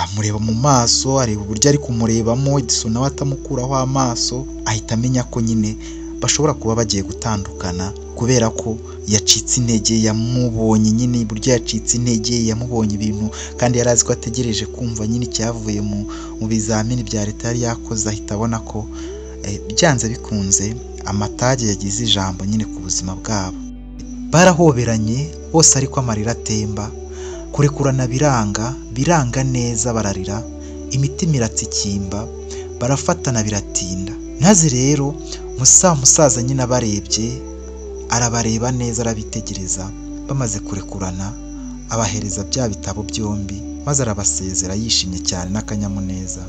amureba mu maso, areba uburyo ari kumurebamo. Edison nawe atamukuraho amaso, ahita amenya ko nyine bashobora kuba bagiye gutandukana kubera ko yacitse intege, yamubonye nyine uburyo yacitse intege, yamubonye ibintu kandi yari azi ko ategereje kumva nyine icyavuye mu bizamini bya leta yari yakoze. Ahita abona ko byanze bikunze amatage yagize ijambo nyine ku buzima bwabo. Barahoberanye bose ariko amarira atemba, kurekurana biranga neza, bararira, imitima iratsikimba, barafatana biratinda. Maze rero musaza nyine abarebye, arabareba neza, arabitegereza. Bamaze kurekurana abahereza bya bitabo byombi, maze arabasezera yishimye cyane n'akanyamuneza,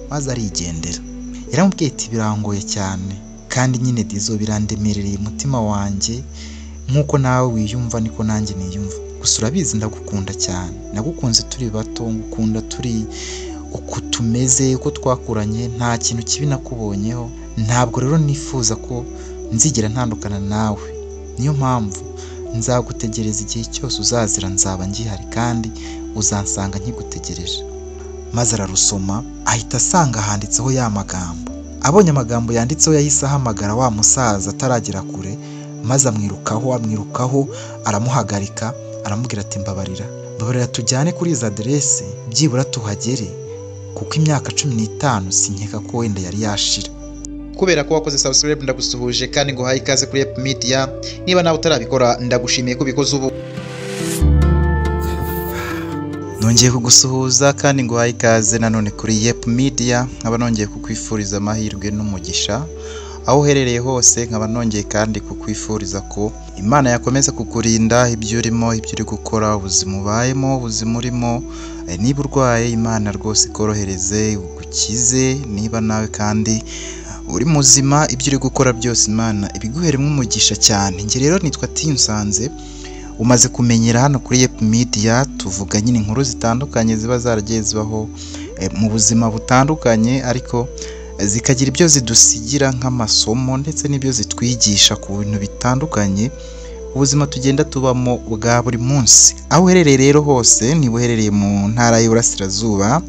maze arigendera. Yaramubwiye ati birangoye cyane kandi nyine Dizo birandemerereye umutima wanjye, nk'uko nawe wiyumva niko nanjye niyumva. Gusa urabizi ndagukunda cyane, nagukunze turi bato, ngukunda turi uko tumeze, uko twakuranye, nta kintu kibi nakubonyeho. Ntabwo rero nifuza ko nzigera ntandukana nawe, niyo mpamvu nzagutegereza igihe cyose uzazira, nzaba ngihari kandi uzansanga nkigutegereje. Maze ararusoma ahita asanga handitseho ya magambo. Abonye amagambo yanditseho yahise ahamagara wa musaza ataragera kure, maze amwirukaho aramuhagarika, aramubwira ati mbabarira tujyane kuri izo aderese byibura tuhagere, kuko imyaka 15 sinkeka ko wenda yari yashira. Kubera ko wakoze subscribe ndagusuhuje kandi ngo haye ikaze kuri Yep Media. Niba nawe utarabikora ndagushimiye ko bikoze ubu. Nongeye kugusuhuza kandi ngo haye ikaze nanone kuri Yep Media. Nkaba nongeye kukwifuriza amahirwe n'umugisha aho uherereye hose. Nkaba nongeye kandi kukwifuriza ko Imana yakomeza kukurinda ibyo urimo, ibyo uri gukora, ubuzima ubayemo, ubuzima urimo. Niba urwaye, Imana rwose ikorohereze ugukize. Niba nawe kandi uri muzima, ibyo uri gukora byose Imana ibiguheremo umugisha cyane. Nge rero nitwa Tiyunsanze, umaze kumenyera hano kuri Yep Media tuvuga nyine inkuru zitandukanye ziba zaragiye zibaho mu buzima butandukanye, ariko zikagira ibyo zidusigira nk'amasomo ndetse n'ibyo zitwigisha ku bintu bitandukanye ubuzima tugenda tubamo bwa buri munsi. Aho uherereye rero hose, niba uherereye mu ntara y'Iburasirazuba,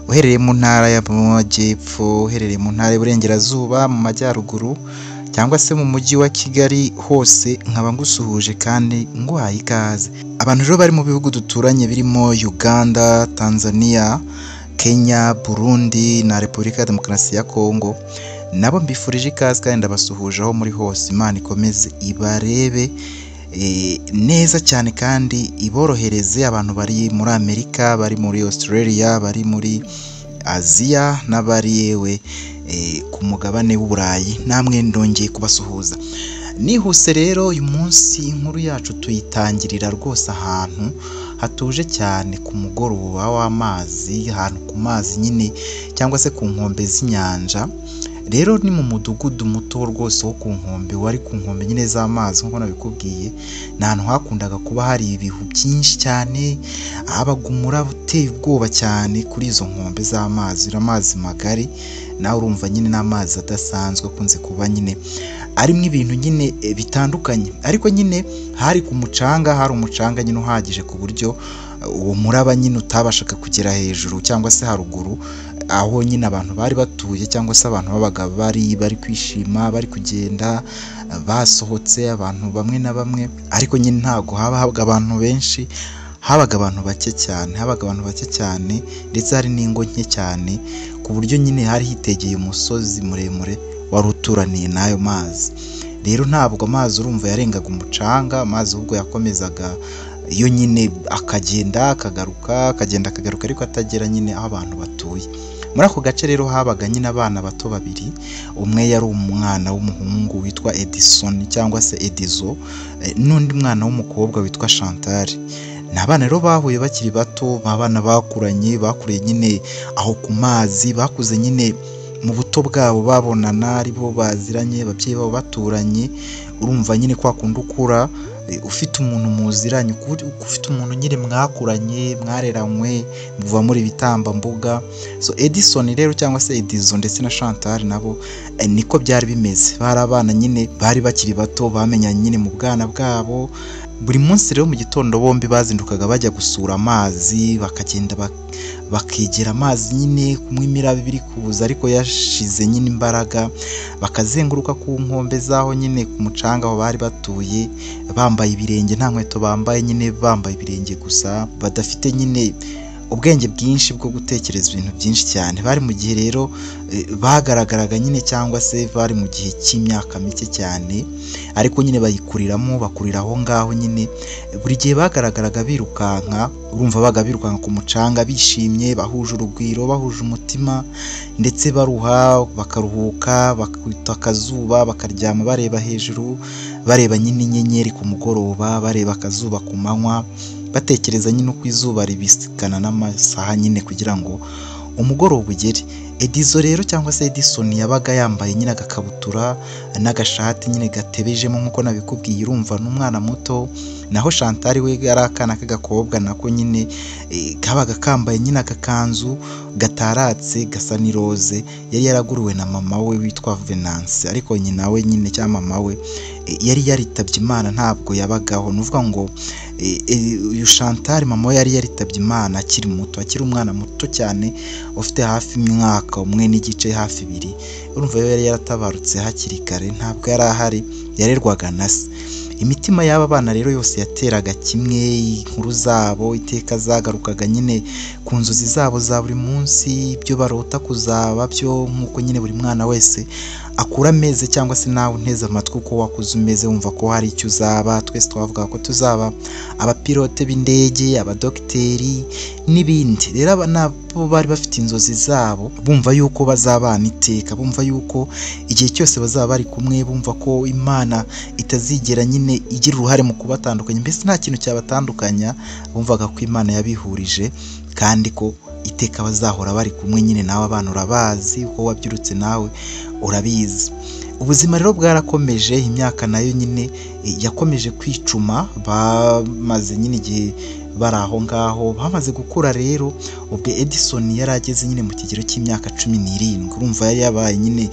uherereye mu ntara y'Amajyepfo, uherereye mu ntara y'Iburengerazuba, mu Majyaruguru cyangwa se mu mujyi wa Kigali, hose nkaba ngusuhuje kandi nguhaye ikaze. Abantu rero bari mu bihugu duturanye birimo Uganda, Tanzania, Kenya, Burundi na Repubulika ya Demokarasi ya Kongo, nabo mbifurije ikaze kandi ndabasuhuje aho muri hose. Imana ikomeze ibarebe neza cyane kandi iborohereze. Abantu bari muri Amerika, bari muri Australia, bari muri Aziya n'abari yewe ku mugabane w'Uburayi, namwe ndongeye kubasuhuza. Nihuse rero uyu munsi inkuru yacu tuyitangirira rwose ahantu hatuje cyane ku mugoroba w'amazi, ahantu ku mazi nyine cyangwa se ku nkombe z'inyanja. Rero ni mu mudugudu muto rwose wo ku nkombe, wari ku nkombe nyine z'amazi nk'uko nabikubwiye. Ni ahantu hakundaga kuba hari ibihu byinshi cyane, habaga umuraba uteye ubwoba cyane kuri izo nkombe z'amazi, amazi magari. Nawe urumva nyine n'amazi adasanzwe akunze kuba nyine arimo ibintu nyine bitandukanye, ariko nyine hari ku mucanga, hari umucanga nyine uhagije ku buryo uwo muraba nyine utabashaga kugera hejuru cyangwa se haruguru aho nyine abantu bari batuye, cyangwa se abantu babaga bari kwishima, bari kugenda basohotse, abantu bamwe na bamwe. Ariko nyine ntago habaga abantu benshi, habaga abantu bake cyane, ndetse hari n'ingo nke cyane, ku buryo nyine hari hitegeye umusozi muremure wari uturaniye n'ayo mazi. Rero ntabwo amazi urumva yarengaga umucanga, amazi ahubwo yakomezaga iyo nyine akagenda akagaruka, ariko atagera nyine aho abantu batuye. Muri ako gace rero habaga nyine abana bato babiri, umwe yari umwana w'umuhungu witwa Edison cyangwa se Edizo, n'undi mwana w'umukobwa witwa Chantal. Ni abana rero bahuye bakiri bato, abana bakuriye nyine aho ku mazi, bakuze nyine mu buto bwabo babonana, ari bo baziranye, ababyeyi babo baturanye. Urumva nyine kwa kundi ukura ufite umuntu muziranye, ufite umuntu nyine mwakuranye, mwareranywe, muva muri bitambambuga. So Edison rero cyangwa se Edizo ndetse na Chantal nabo niko byari bimeze. Bari abana nyine bari bakiri bato, bamenyanye nyine mu bwana bwabo, buri munsi rero mu gitondo bombi bazindukaga bajya gusura amazi, bakagenda bakegera amazi nyine, kumwe imiraba biri kuza ariko yashize nyine imbaraga, bakazenguruka ku nkombe zaho nyine ku mucanga aho bari batuye, bambaye ibirenge nta nkweto bambaye, nyine bambaye ibirenge gusa, badafite nyine ubwenge bwinshi bwo gutekereza ibintu byinshi cyane. Bari mu gihe rero bagaragaraga nyine cyangwa se bari mu gihe cy'imyaka mike cyane, ariko nyine bayikuriramo, bakurira aho ngaho nyine. Buri gihe bagaragaraga birukanka, urumva baga birukanka ku mucanga bishimye, bahuje urugwiro, bahuje umutima, ndetse baruha bakaruhuka, bakita akazuba, bakaryama bareba hejuru, bareba nyine inyenyeri ku mugoroba, bareba akazuba ku manywa, batekereza nyine uko izuba ribisikana n'amasaha nyine kugira ngo umugoroba ugere. Edison rero cyangwa se Edison yabaga yambaye nyine agakabutura n'agashati nyine gatebejemo nk'uko nabikubwiye, urumva n'umwana muto. Naho Chantal we yari akana k'agakobwa nako nyine kabaga kambaye nyine agakanzu gataratse gasa n'iroze, yari yaraguruwe na mama we witwa Venance, ariko nyina we nyine cyangwa mama we yari yaritabye Imana, ntabwo yabagaho. Nuvuga ngo uyu Chantal mama we yari yaritabye Imana akiri muto, akiri umwana muto cyane ufite hafi imyaka umwe n'igice, hafi 2. Urumva yari yaratabarutse hakiri kare, ntabwo yari ahari, yarerwaga na se. Imitima y'aba bana rero yose yateraga kimwe, inkuru zabo iteka zagarukaga nyine ku nzozi zabo za buri munsi, ibyo barota kuzaba byo, nk'uko nyine buri mwana wese akura ameze, cyangwa se nawe unteze amatwi uko wakuze umeze wumva ko hari icyo uzaba. Twese twavuga ko tuzaba abapilote b'indege, abadogiteri n'ibindi. Rero aba nabo bari bafite inzozi zabo, bumva yuko bazabana iteka, bumva yuko igihe cyose bazaba bari kumwe, bumva ko Imana itazigera nyine igira uruhare mu kubatandukanya, mbese nta kintu cyabatandukanya. Bumvaga ko Imana yabihurije kandi ko iteka bazahora bari kumwe. Nyine nawe abana urabazi, uko wabyirutse nawe urabizi. Ubuzima rero bwarakomeje, imyaka nayo nyine yakomeje kwicuma, bamaze nyine igihe bari aho ngaho, bamaze gukura rero. Ubwo Edison yari ageze nyine mu kigero cy'imyaka 17, urumva yari yabaye nyine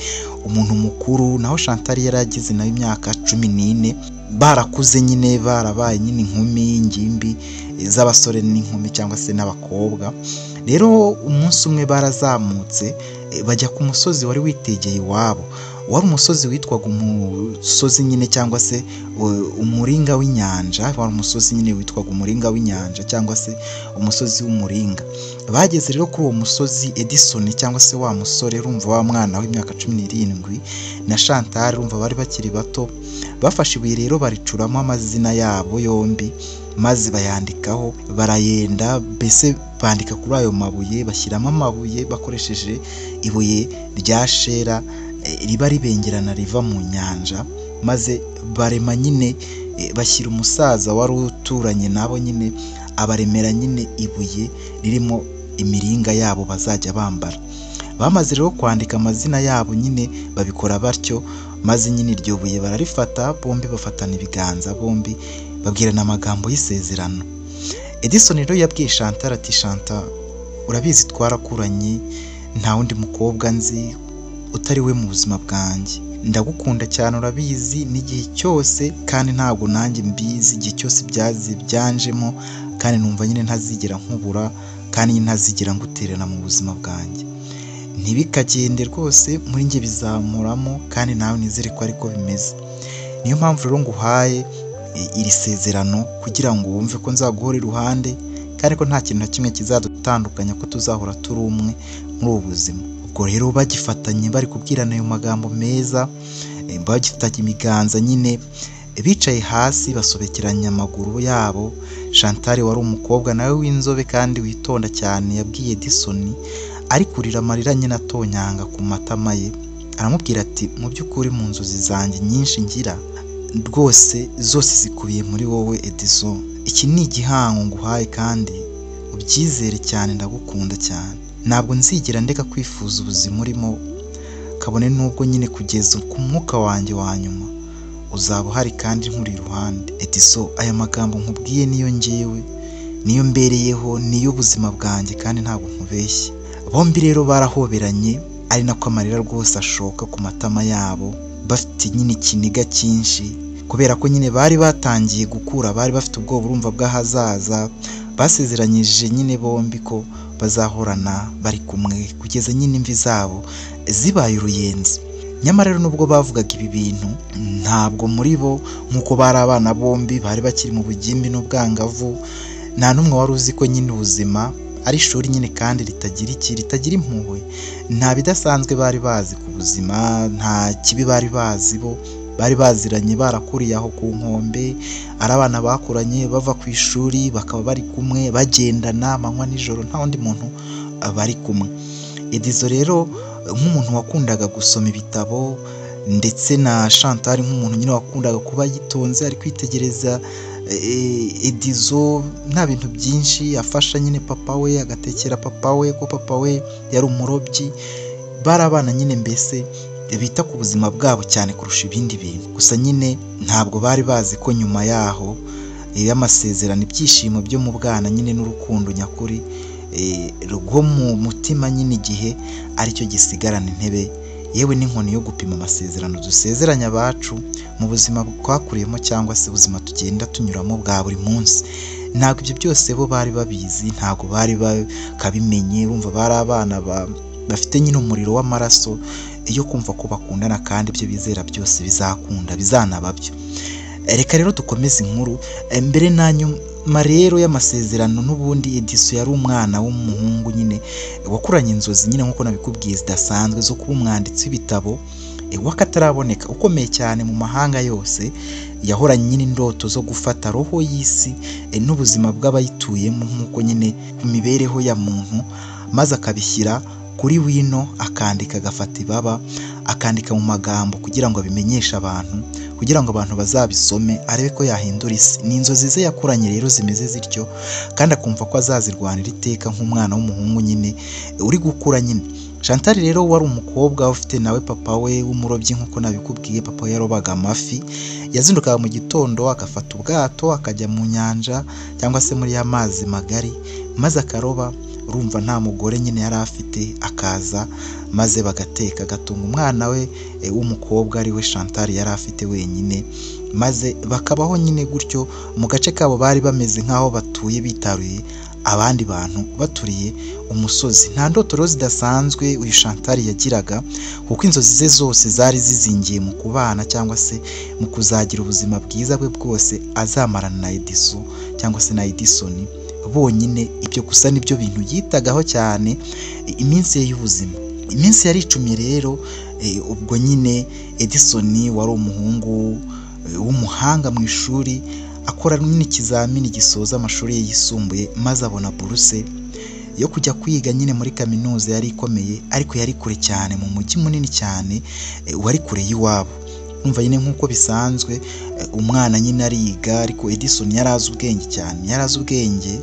umuntu mukuru. Naho Chantal yari ageze nayo imyaka 14, barakuze nyine, barabaye nyine inkumi, ingimbi z'abasore n'inkumi cyangwa se n'abakobwa. Rero umunsi umwe barazamutse bajya ku musozi wari witegeye iwabo, wari umusozi witwaga umusozi nyine cyangwa se umuringa w'inyanja, wari umusozi nyine witwaga umuringa w'inyanja cyangwa se umusozi w'umuringa. Bageze rero kuri uwo musozi, Edison cyangwa se wa musore, urumva wa mwana w'imyaka 17 na Chantal, urumva bari bakiri bato, bafashe ibuye rero baricuramo amazina yabo yombi, maze bayandikaho, barayenda, mbese bandika kuri ayo mabuye, bashyiramo amabuye bakoresheje ibuye rya shera riba ribengerana riva mu nyanja, maze barema nyine, bashyira umusaza wari uturanye nabo nyine, abaremera nyine ibuye ririmo imiringa yabo bazajya bambara. Bamaze rero kwandika amazina yabo nyine babikora batyo, maze nyine iryo buye bararifata, bombi bafatana ibiganza, bombi babwirana amagambo y'isezerano. Edison rero yabwiye Chantal ati, Chantal urabizi twarakuranye, nta wundi mukobwa nzi utari we mu buzima bwanjye, ndagukunda cyane urabizi, n'igihe cyose, kandi ntabwo nanjye mbizi, igihe cyose byanjemo, kandi numva nyine ntazigera nkubura, kandi ntazigera ngutererana mu buzima bwanjye. Ntibikagende rwose, muri njye bizamuramo, kandi nawe nizere ko ariko bimeze. Niyo mpamvu rero nguhaye iri sezerano kugira ngo wumve ko nzaguhora iruhande, kandi ko nta kintu na kimwe kizadutandukanya, ko tuzahora turi umwe muri ubu buzima. Ubwo rero bagifatanye bari kubwirana ayo magambo meza, bagifatanye imiganza nyine, bicaye hasi basobekeranya amaguru yabo. Chantal wari umukobwa nawe w'inzobe kandi witonda cyane, yabwiye Edison ari kurira amarira nyine atonyanga ku matama ye, aramubwira ati, mu by'ukuri mu nzozi zanjye nyinshi ngira rwose zose zikubiye muri wowe Edison. Iki ni igihango nguhaye kandi ubyizere cyane, ndagukunda cyane, ntabwo nzigera ndeka kwifuza ubuzima urimo, kabone nubwo nyine kugeza ku mwuka wanjye wa nyuma uzaba uhari kandi nkuri iruhande. Edison, aya magambo nkubwiye niyo njyewe, niyo mbereyeho, niyo ubuzima bwanjye, kandi ntabwo nkubeshye. Bombi rero barahoberanye, ari nako amarira rwose ashoka ku matama yabo, bafite nyine ikiniga cyinshi, kubera ko nyine bari batangiye gukura, bari bafite ubwoba urumva bw'ahazaza, basezeranyije nyine bombi ko bazahorana bari kumwe kugeza nyine imvi zabo zibaye uruyenzi. Nyamara rero nubwo bavugaga ibi bintu, ntabwo muri bo nk'uko bari abana bombi bari bakiri mu bugimbi n'ubwangavu, nta n'umwe wari uzi ko nyine ubuzima ari ishuri nyine kandi ritagira impuhwe. Nta bidasanzwe bari bazi ku buzima, nta kibi bari bazi. Bo bari baziranye, barakuriye aho ku nkombe, ari abana bakuranye bava ku ishuri bakaba bari kumwe bagendana amanywa nijoro, nta wundi muntu bari kumwe. Edizo rero nk'umuntu wakundaga gusoma ibitabo, ndetse na Chantal nk'umuntu nyine wakundaga kuba yitonze ari kwitegereza Edizo, nta bintu byinshi afasha nyine papa we, agatekera papa we ko papa we yari umurobyi. Bari abana nyine mbese bita ku buzima bwabo cyane kurusha ibindi bintu. Gusa nyine ntabwo bari bazi ko nyuma yaho y'amasezerano ibyishimo byo mu bwana nyine n'urukundo nyakuri rwo mu mutima nyine igihe aricyo gisigarana intebe yewe n'inkoni yo gupima amasezerano dusezeranya abacu mu buzima twakuriyemo cyangwa se ubuzima tugenda tunyuramo bwa buri munsi. Ntabwo ibyo byose bo bari babizi, ntabwo bari bakabimenye. Bumva bari abana bafite nyine umuriro w'amaraso yo kumva ko bakundana kandi ibyo bizera byose bizakunda bizanababyo. Reka rero dukomeze inkuru. Mbere na nyuma rero y'amasezerano n'ubundi Ediso yari umwana w'umuhungu nyine wakuranye inzozi nyine nk'uko nabikubwiye zidasanzwe zo kuba umwanditsi w'ibitabo w'akataraboneka ukomeye cyane mu mahanga yose. Yahoranye nyine indoto zo gufata roho y'isi n'ubuzima bw'abayituyemo nk'uko nyine imibereho ya muntu, maze akabishyira kuri wino, akandika, agafata ibaba, akandika mu magambo kugira ngo abimenyeshe abantu, kugira ngo abantu bazabisome arebe ko yahindura isi. Ni inzozi ze yakuranye rero zimeze zityo, kandi akumva ko azazirwanira iteka nk'umwana w'umuhungu nyine uri gukura nyine. Chantal rero wari umukobwa ufite nawe papa we w'umurobyi nk'uko nabikubwiye. Papa we yarobaga amafi, yazindukaga mu gitondo agafata ubwato akajya mu nyanja cyangwa se muri ya mazi magari, maze akaroba. Urumva nta mugore nyine yari afite, akaza maze bagateka, agatunga umwana we w'umukobwa ari we Chantal yari afite wenyine, maze bakabaho nyine gutyo mu gace kabo. Bari bameze nk'aho batuye bitaruye abandi bantu, baturiye umusozi. Nta ndotoro zidasanzwe uyu Chantal yagiraga, kuko inzozi ze zose zari zizingiye mu kubana cyangwa se mu kuzagira ubuzima bwiza bwe bwose azamarana na Ediso cyangwa se na Edison bonyine. Ibyo gusa nibyo bintu yitagaho cyane iminsi ye y'ubuzima. Iminsi yari icumi rero. Ubwo nyine Edison wari umuhungu w'umuhanga mu ishuri, akora nyine ikizamini gisoza amashuri ye yisumbuye, maze abona buruse yo kujya kwiga nyine muri kaminuza yari ikomeye, ariko yari kure cyane mu mujyi munini cyane wari kure y'iwabo. Umva nyine nk'uko bisanzwe umwana nyine ariga, ariko Edison yari azi ubwenge cyane, yari azi ubwenge,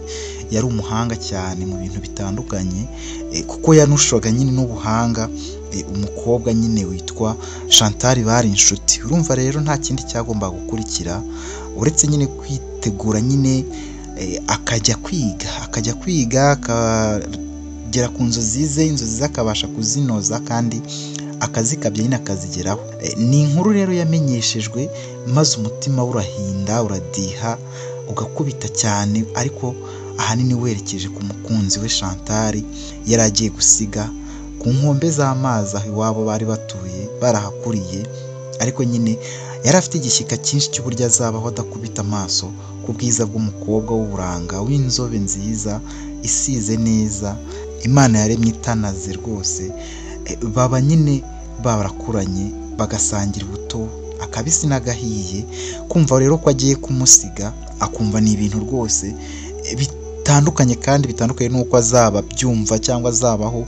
yari umuhanga cyane mu bintu bitandukanye, kuko yanushaga nyine n'ubuhanga umukobwa nyine witwa Chantal. Bari inshuti. Urumva rero nta kindi cyagomba gukurikira uretse nyine kwitegura nyine akajya kwiga akagera ku inzozi ze akabasha kuzinoza kandi akazikabya nyine akazigeraho. Ni inkuru rero yamenyeshejwe, maze umutima urahinda uradiha ugakubita cyane, ariko ahanini werekeje ku mukunzi we Chantal yari agiye gusiga ku nkombe z'amazi aho iwabo bari batuye barahakuriye. Ariko nyine yari afite igishyika cyinshi cy'uburyo azabaho adakubita amaso ku bwiza bw'umukobwa w'uburanga w'inzobe nziza isize neza, Imana yaremye itanaze rwose. Baba nyine barakuranye bagasangira ubuto, akabisi n'agahiye. Kumva rero ko agiye kumusiga, akumva ni ibintu rwose bitandukanye kandi bitandukanye n'uko azaba byumva cyangwa azabaho.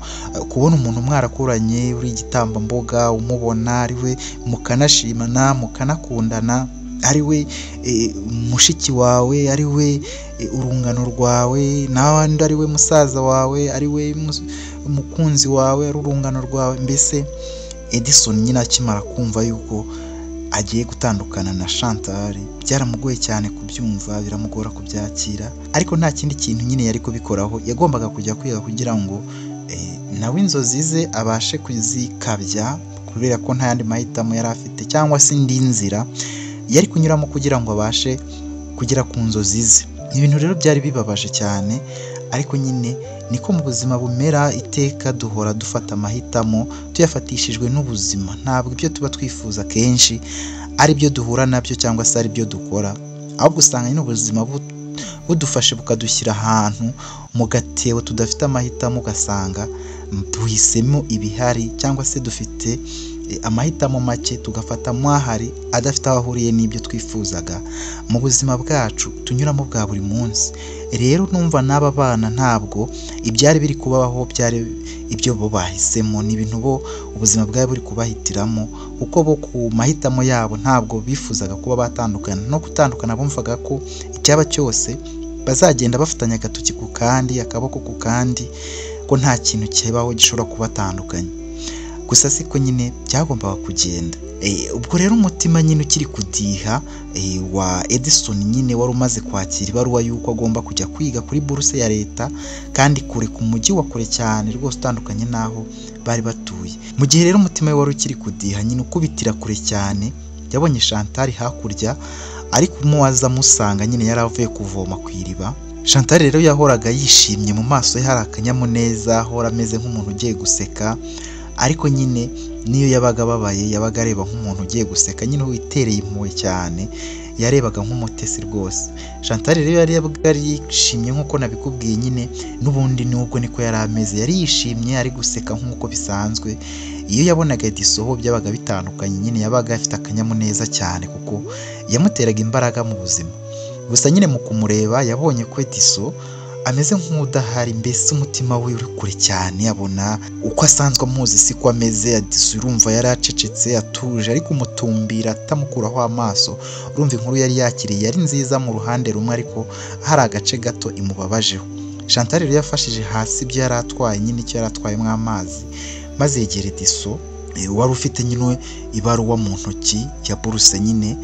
Kubona umuntu mwarakuranye uri igitambamboga, umubona ari we mukanashimana mukanakundana, ari we mushiki wawe, ari we urungano rwawe, n'abandi ari we musaza wawe, ari we umukunzi wawe, ari urungano rwawe. Mbese Edison nyine akimara kumva yuko agiye gutandukana na Chantal, byaramugoye cyane kubyumva, biramugora kubyakira, ariko nta kindi kintu nyine yari kubikoraho. Yagombaga kujya kwiga kugira ngo nawe inzozi ze abashe kuzikabya, kubera ko nta yandi mahitamo yari afite cyangwa se indi nzira. yari kunyuramo kugira ngo abashe kugera ku nzozi ze. Ibintu rero byari bibabaje cyane, ariko nyine niko mu buzima bumera, iteka duhora dufata amahitamo tuyafatishijwe n'ubuzima. Ntabwo ibyo tuba twifuza kenshi ari byo duhura nabyo cyangwa se ari byo dukora, ahubwo usanga nyine ubuzima budufashe bukadushyira ahantu mu gatebo tudafite amahitamo, ugasanga duhisemo ibihari cyangwa se dufite amahitamo make tugafatamo ahari adafite aho ahuriye n'ibyo twifuzaga mu buzima bwacu tunyuramo bwa buri munsi. Rero numva n'aba bana ntabwo ibyari biri kubaho byari ibyo bo bahisemo, ni ibintu bo ubuzima bwari buri kubahitiramo, kuko bo ku mahitamo yabo ntabwo bifuzaga kuba batandukana. No gutandukana bumvaga ko icyaba cyose bazagenda bafatanya agatoki ku kandi, akaboko ku kandi, ko nta kintu kibaho gishobora kubatandukanya. Gusa siko nyine byagombaga kugenda. Ubwo rero umutima nyine ukiri kudiha wa Edison nyine wari umaze kwakira ibaruwa y'uko agomba kujya kwiga kuri buruse ya leta, kandi kure ku mujyi wa kure cyane rwose utandukanye n'aho bari batuye. Mu gihe rero umutima we wari ukiri kudiha nyine ukubitira kure cyane, yabonye Chantal hakurya ari kumuwaza amusanga, nyine yari avuye kuvoma ku iriba. Chantal rero yahoraga yishimye, mu maso ye hari akanyamuneza, ahora ameze nk'umuntu ugiye guseka, ariko nyine niyo yabaga ababaye yabaga areba nk'umuntu ugiye guseka, nyine witereye impuhwe cyane, yarebaga nk'umutesi rwose. Chantal rero yari yishimye nk'uko nabikubwiye, nyine n'ubundi nubwo niko yari ameze, yari yishimye ari guseka nk'uko bisanzwe. Iyo yabonaga Ediso byabaga bitandukanye, nyine yabaga afite akanyamuneza cyane kuko yamuteraga imbaraga mu buzima. Gusa nyine mu kumureba yabonye ko Ediso ameze nk'udahari, mbese umutima we uri kure cyane, abona uko asanzwe amuzi siko ameze. Ediso urumva yari acecetse atuje, ariko umutumbira atamukuraho amaso. Urumva inkuru yari yakiriye yari nziza mu ruhande rumwe, ariko hari agace gato imubabajeho. Chantal rero yafashije hasi ibyo yari atwaye, nyine icyo yari atwayemo amazi, maze yegera Ediso wari ufite nyine ibaruwa mu ntoki ya buruse nyine,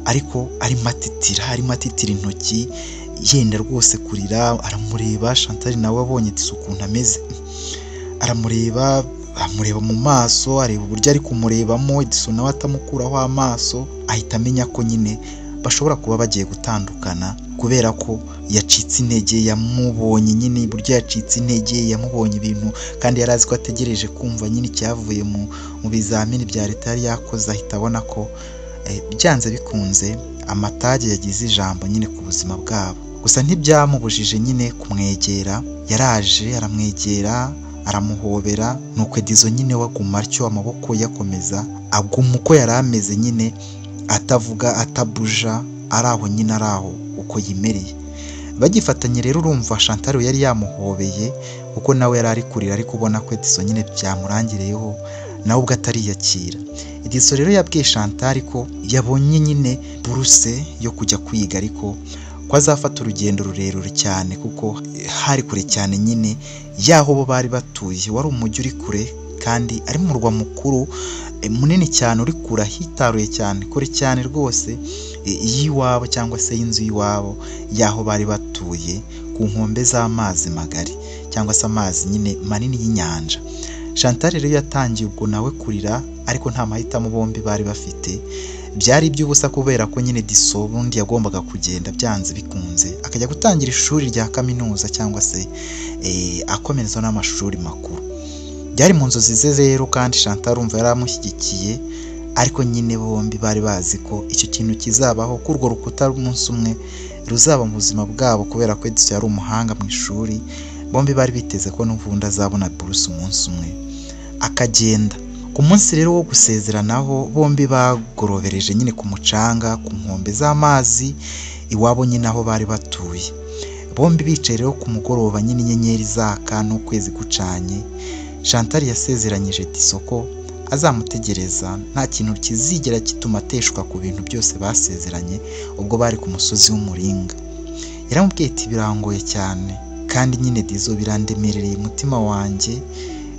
ariko arimo atitira intoki yenda rwose kurira. Aramureba, Chantal nawe abonye Ediso ukuntu ameze, amureba mu maso, areba uburyo ari kumurebamo. Ediso nawe atamukuraho amaso, ahita amenya ko nyine bashobora kuba bagiye gutandukana, kubera ko yacitse intege. Yamubonye nyine uburyo yacitse intege, yamubonye ibintu, kandi yari azi ko ategereje kumva nyine icyavuye mu bizamini bya leta yari yakoze. Ahita abona ko byanze bikunze amatage yagize ijambo nyine ku buzima bwabo. Gusa ntibyamubujije nyine kumwegera, yaraje aramwegera aramuhobera, nuko Ediso nyine waguma atyo, amaboko yakomeza aguma uko yari ameze, nyine atavuga atabuja, ari aho nyine ari aho uko yimereye. Bagifatanye rero urumva Chantal yari yamuhobeye kuko nawe yari ari kurira, ariko ubona ko Ediso nyine byamurangiriyeho nawe ubwo atariyakira. Ediso rero yabwiye Chantal ko yabonye nyine buruse yo kujya kwiga, ariko ko azafata urugendo rurerure cyane kuko hari kure cyane nyine yaho bo bari batuye. Wari umujyi uri kure, kandi ari mu murwa mukuru munini cyane, uri kure ahitaruye cyane, kure cyane rwose y'iwabo cyangwa se y'inzu y'iwabo yaho bari batuye, ku nkombe z'amazi magari cyangwa se amazi nyine manini y'inyanja. Chantal rero yatangiye ubwo nawe kurira, ariko nta mahitamo bombi bari bafite. Byari iby'ubusa kubera ko nyine Ediso ubundi yagombaga kugenda byanze bikunze akajya gutangira ishuri rya kaminuza cyangwa se akomereza n'amashuri makuru. Byari mu nzozi ze rero, kandi Chantal urumva yari amushyigikiye, ariko nyine bombi bari bazi ko icyo kintu kizabaho, ko urwo rukuta rw'umunsi umwe ruzaba mu buzima bwabo, kubera ko Ediso yari umuhanga mu ishuri. Bombi bari biteze ko n'ubundi azabona buruse umunsi umwe akagenda. Ku munsi rero wo gusezeranaho, bombi bagorobereje nyine ku mucanga ku nkombe z'amazi iwabo nyine aho bari batuye. Bombi bicaye rero ku mugoroba, nyine inyenyeri zaka n'ukwezi gucanye. Chantal yasezeranyije Ediso ko azamutegereza, nta kintu kizigera gituma ateshwa ku bintu byose basezeranye ubwo bari ku musozi w'umuringa. Yaramubwiye ati birangoye cyane, kandi nyine Ediso birandemerereye umutima wanjye,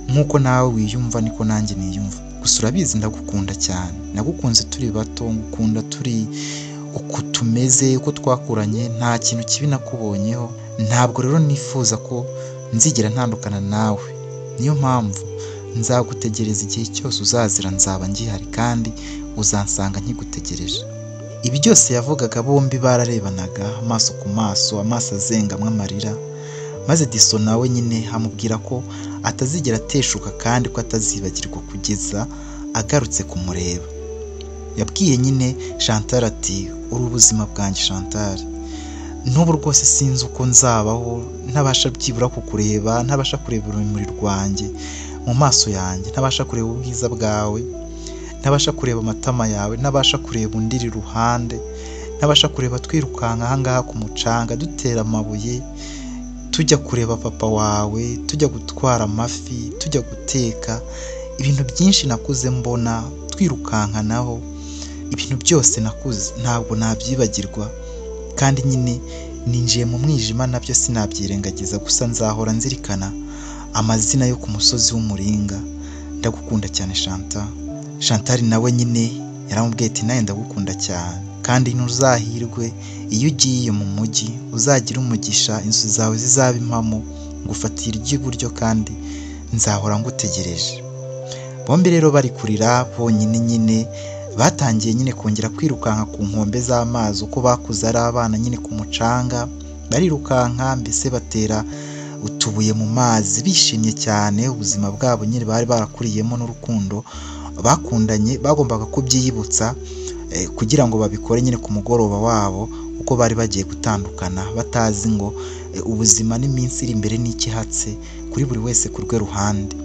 nk'uko nawe wiyumva niko nanjye niyumva. Gusa urabizi ndagukunda cyane, nagukunze turi bato, ngukunda turi uko tumeze, uko twakuranye, nta kintu kibi nakubonyeho. Ntabwo rero nifuza ko nzigera ntandukana nawe, niyo mpamvu nzagutegereza igihe cyose uzazira, nzaba ngihari kandi uzansanga nkigutegereje. Ibi byose yavugaga bombi bararebanaga amaso ku maso, amaso azengamwe amarira, maze Diso nawe nyine amubwira ko atazigera ateshuka kandi ko atazibagirwa kugeza agarutse kumureba. Yabwiye nyine Chantal ati uri ubuzima bwanjye Chantal, n'ubu rwose sinzi uko nzabaho ntabasha byibura kukureba, ntabasha kureba urumuri rwanjye mu maso yanjye, ntabasha kureba ubwiza bwawe, ntabasha kureba amatama yawe, ntabasha kureba undiri ruhande, ntabasha kureba twirukanka ahangaha ku mucanga dutera amabuye tujya kureba papa wawe, tujya gutwara amafi, tujya guteka. Ibintu byinshi nakuze mbona twirukankanaho, ibintu byose nakuze ntabwo nabyibagirwa, kandi nyine ninjiye mu mwijima nabyo sinabyirengagiza, gusa nzahora nzirikana amazina yo ku musozi w'umuringa. Ndagukunda cyane Chantal. Chantal nawe nyine yaramubwiye ati nawe ndagukunda cyane, kandi ntuzahirwe iyo ugiye mu mujyi, uzagira umugisha, inzu zawe zizaba impamo, ngufatira iry'iburyo kandi nzahora ngutegereje. Bombi rero bari kurira bonyine nyine batangiye nyine kongera kwirukanka ku nkombe z'amazi uko bakuze ari abana nyine ku mucanga, barirukanka mbese batera utubuye mu mazi bishimye cyane. Ubuzima bwabo nyine bari barakuriyemo n'urukundo bakundanye bagombaga kubyiyibutsa kugira ngo babikore nyine ku mugoroba wabo uko bari bagiye gutandukana, batazi ngo ubuzima n'iminsi iri imbere n'ikihatse kuri buri wese ku rwe ruhande.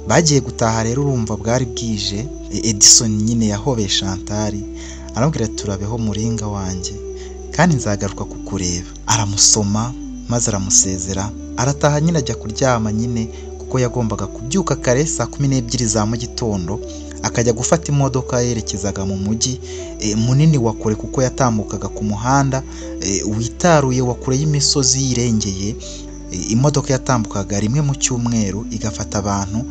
Bagiye gutaha rero urumva bwari bwije. Edison nyine yahobeye Chantal aramubwira ati turabeho muringa wanjye kandi nzagaruka kukureba. Aramusoma maze aramusezera, arataha nyine ajya kuryama nyine kuko yagombaga kubyuka kare saa 12 za mu gitondo akajya gufata imodoka yerekezaga mu mujyi munini wa kure, kuko yatambukaga ku muhanda witaruye wa kure y'imisozi yirengeye. Imodoka yatambukaga rimwe mu cyumweru igafata abantu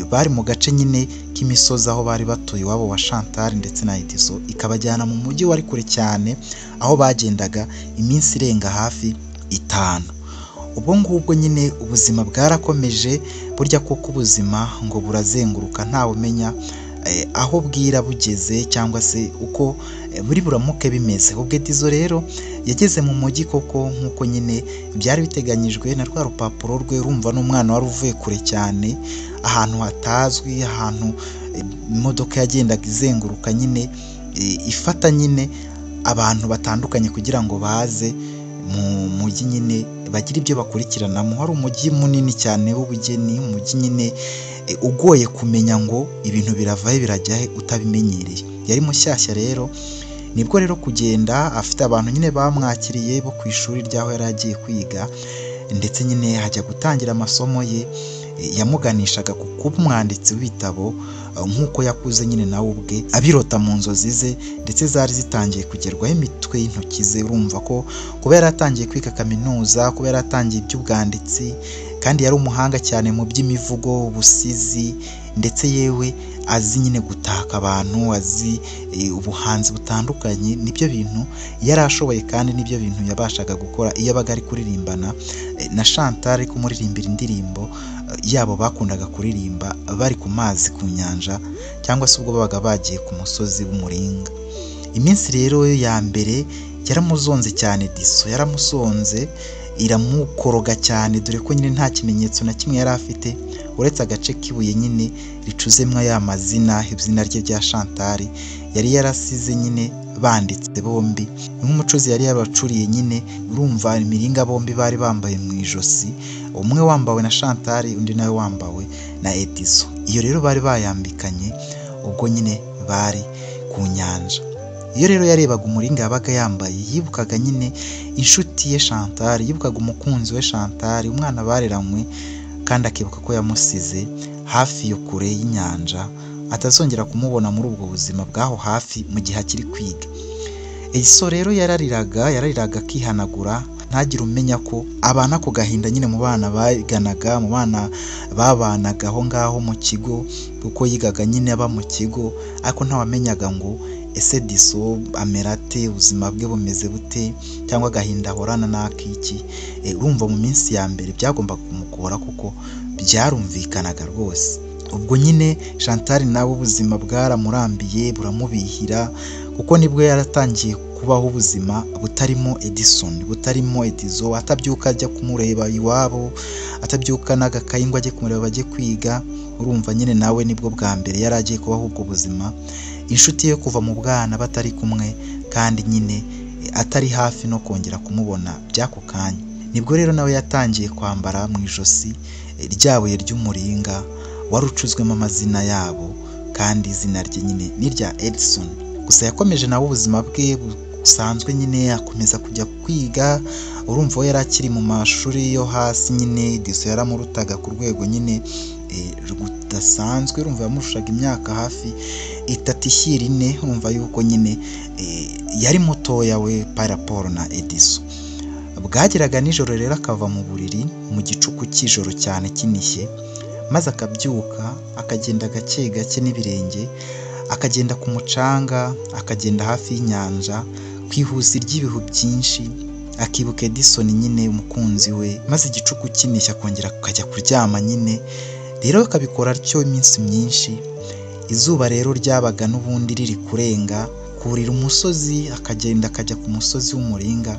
bari mu gace nyine k'imisozi aho bari batuye iwabo wa Chantal ndetse na Edison, ikabajyana mu mujyi wari kure cyane aho bagendaga iminsi irenga hafi 5. Ubwo ngubwo nyine ubuzima bwarakomeje. Burya koko ubuzima ngo burazenguruka ntawe umenya aho bwira bugeze cyangwa se uko buri buramuke bimeze. Ubwo Edison rero yageze mu mujyi koko nk'uko nyine byari biteganyijwe na rwa rupapuro rwe. Urumva n'umwana wari uvuye kure cyane ahantu hatazwi, ahantu imodoka yagendaga izenguruka nyine ifata nyine abantu batandukanye kugira ngo baze mu mujyi nyine bagira ibyo bakurikiranamo. Hari umujyi munini cyane w'ubugeni, umujyi nyine ugoye kumenya ngo ibintu biravahe birajyahe utabimenyereye. Yari mushyashya rero, nibwo rero kugenda afite abantu nyine bamwakiriye bo ku ishuri ryaho yari agiye kwiga, ndetse nyine hajya gutangira amasomo ye yamuganishaga ku kuba umwanditsi w'ibitabo nk'uko yakuze nyine nawe ubwe abirota mu nzozi ze, ndetse zari zitangiye kugerwaho imitwe y'intoki ze. Urumva ko kuba yari atangiye kwiga kaminuza, kuba yari atangiye iby'ubwanditsi, kandi yari umuhanga cyane mu by'imivugo, ubusizi, ndetse yewe azi nyine gutaka abantu, azi ubuhanzi butandukanye. Nibyo bintu yari ashoboye kandi nibyo bintu yabashaga gukora iyo abaga ari kuririmbana na Chantal, ari kumuririmbira indirimbo yabo bakundaga kuririmba bari ku mazi ku nyanja, cyangwa se ubwo babaga bagiye ku musozi w'umuringa. Iminsi rero ya mbere yaramuzonze cyane. Diso yaramusonze iramukoroga cyane, dore ko nyine nta kimenyetso na kimwe yari afite uretse agace k'ibuye nyine ricuzemwa ya mazina, izina rye rya Chantal yari yarasize nyine banditse bombi nk'umucuzi yari yabacuriye nyine. Urumva imiringa bombi bari bambaye mu ijosi, umwe wambawe na Chantal undi nawe wambawe na Edison. Iyo rero bari bayambikanye ubwo nyine bari ku nyanja. Iyo rero yarebaga umuringa yabaga yambaye yibukaga nyine inshuti ye Chantal, yibukaga umukunzi we Chantal, umwana bareranywe, kandi akibuka ko yamusize hafi yo kure y'inyanja, atazongera kumubona muri ubwo buzima bwaho hafi mu gihe akiri kwiga. Edison rero yarariraga akihanagura, ntagire umenya ko abana ku gahinda nyine mu bana baganaga, mu bana babanaga aho ngaho mu kigo, kuko yigaga nyine aba mu kigo, ariko ntawamenyaga ngo ese Diso amera ate, ubuzima bwe bumeze bute, cyangwa agahinda ahorana n'akiki. Urumva mu minsi ya mbere byagombaga kumugora kuko byarumvikanaga rwose. ubwo nyine Chantal nawe ubuzima bwaramurambiye buramubihira, kuko nibwo yaratangiye kubaho ubuzima butarimo Edison, butarimo Edizo, atabyuka ajya kumureba iwabo, atabyuka n'agakayi ngo ajye kumureba bajye kwiga. Urumva nyine nawe nibwo bwa mbere yari agiye kubaho ubwo buzima, inshuti ye kuva mu bwana batari kumwe kandi nyine atari hafi no kongera kumubona by'ako kanya. Nibwo rero nawe yatangiye kwambara mu ijosi rya buye ry'umuringa wari ucuzwemo amazina yabo, kandi izina rye nyine ni irya Edison. Gusa yakomeje nawe ubuzima bwe busanzwe nyine akomeza kujya kwiga. Urumva we yari akiri mu mashuri yo hasi nyine, Edison yaramurutaga ku rwego nyine rudasanzwe. Urumva yamushushaga imyaka hafi 3 ishyira 4. Urumva yuko nyine yari mutoya we paraporo na Edison. Bwageraga nijoro rero akava mu buriri mu gicuku cy'ijoro cyane kinishye, maze akabyuka akagenda gake gake n'ibirenge, akagenda ku mucanga, akagenda hafi y'inyanja ku ihusi ry'ibihu byinshi, akibuka Edison nyine umukunzi we, maze igicuku kinishye akongera akajya kuryama nyine. Rero akabikora atyo iminsi myinshi. Izuba rero ryabaga n'ubundi riri kurenga, kurira umusozi akagenda akajya ku musozi w'umuringa,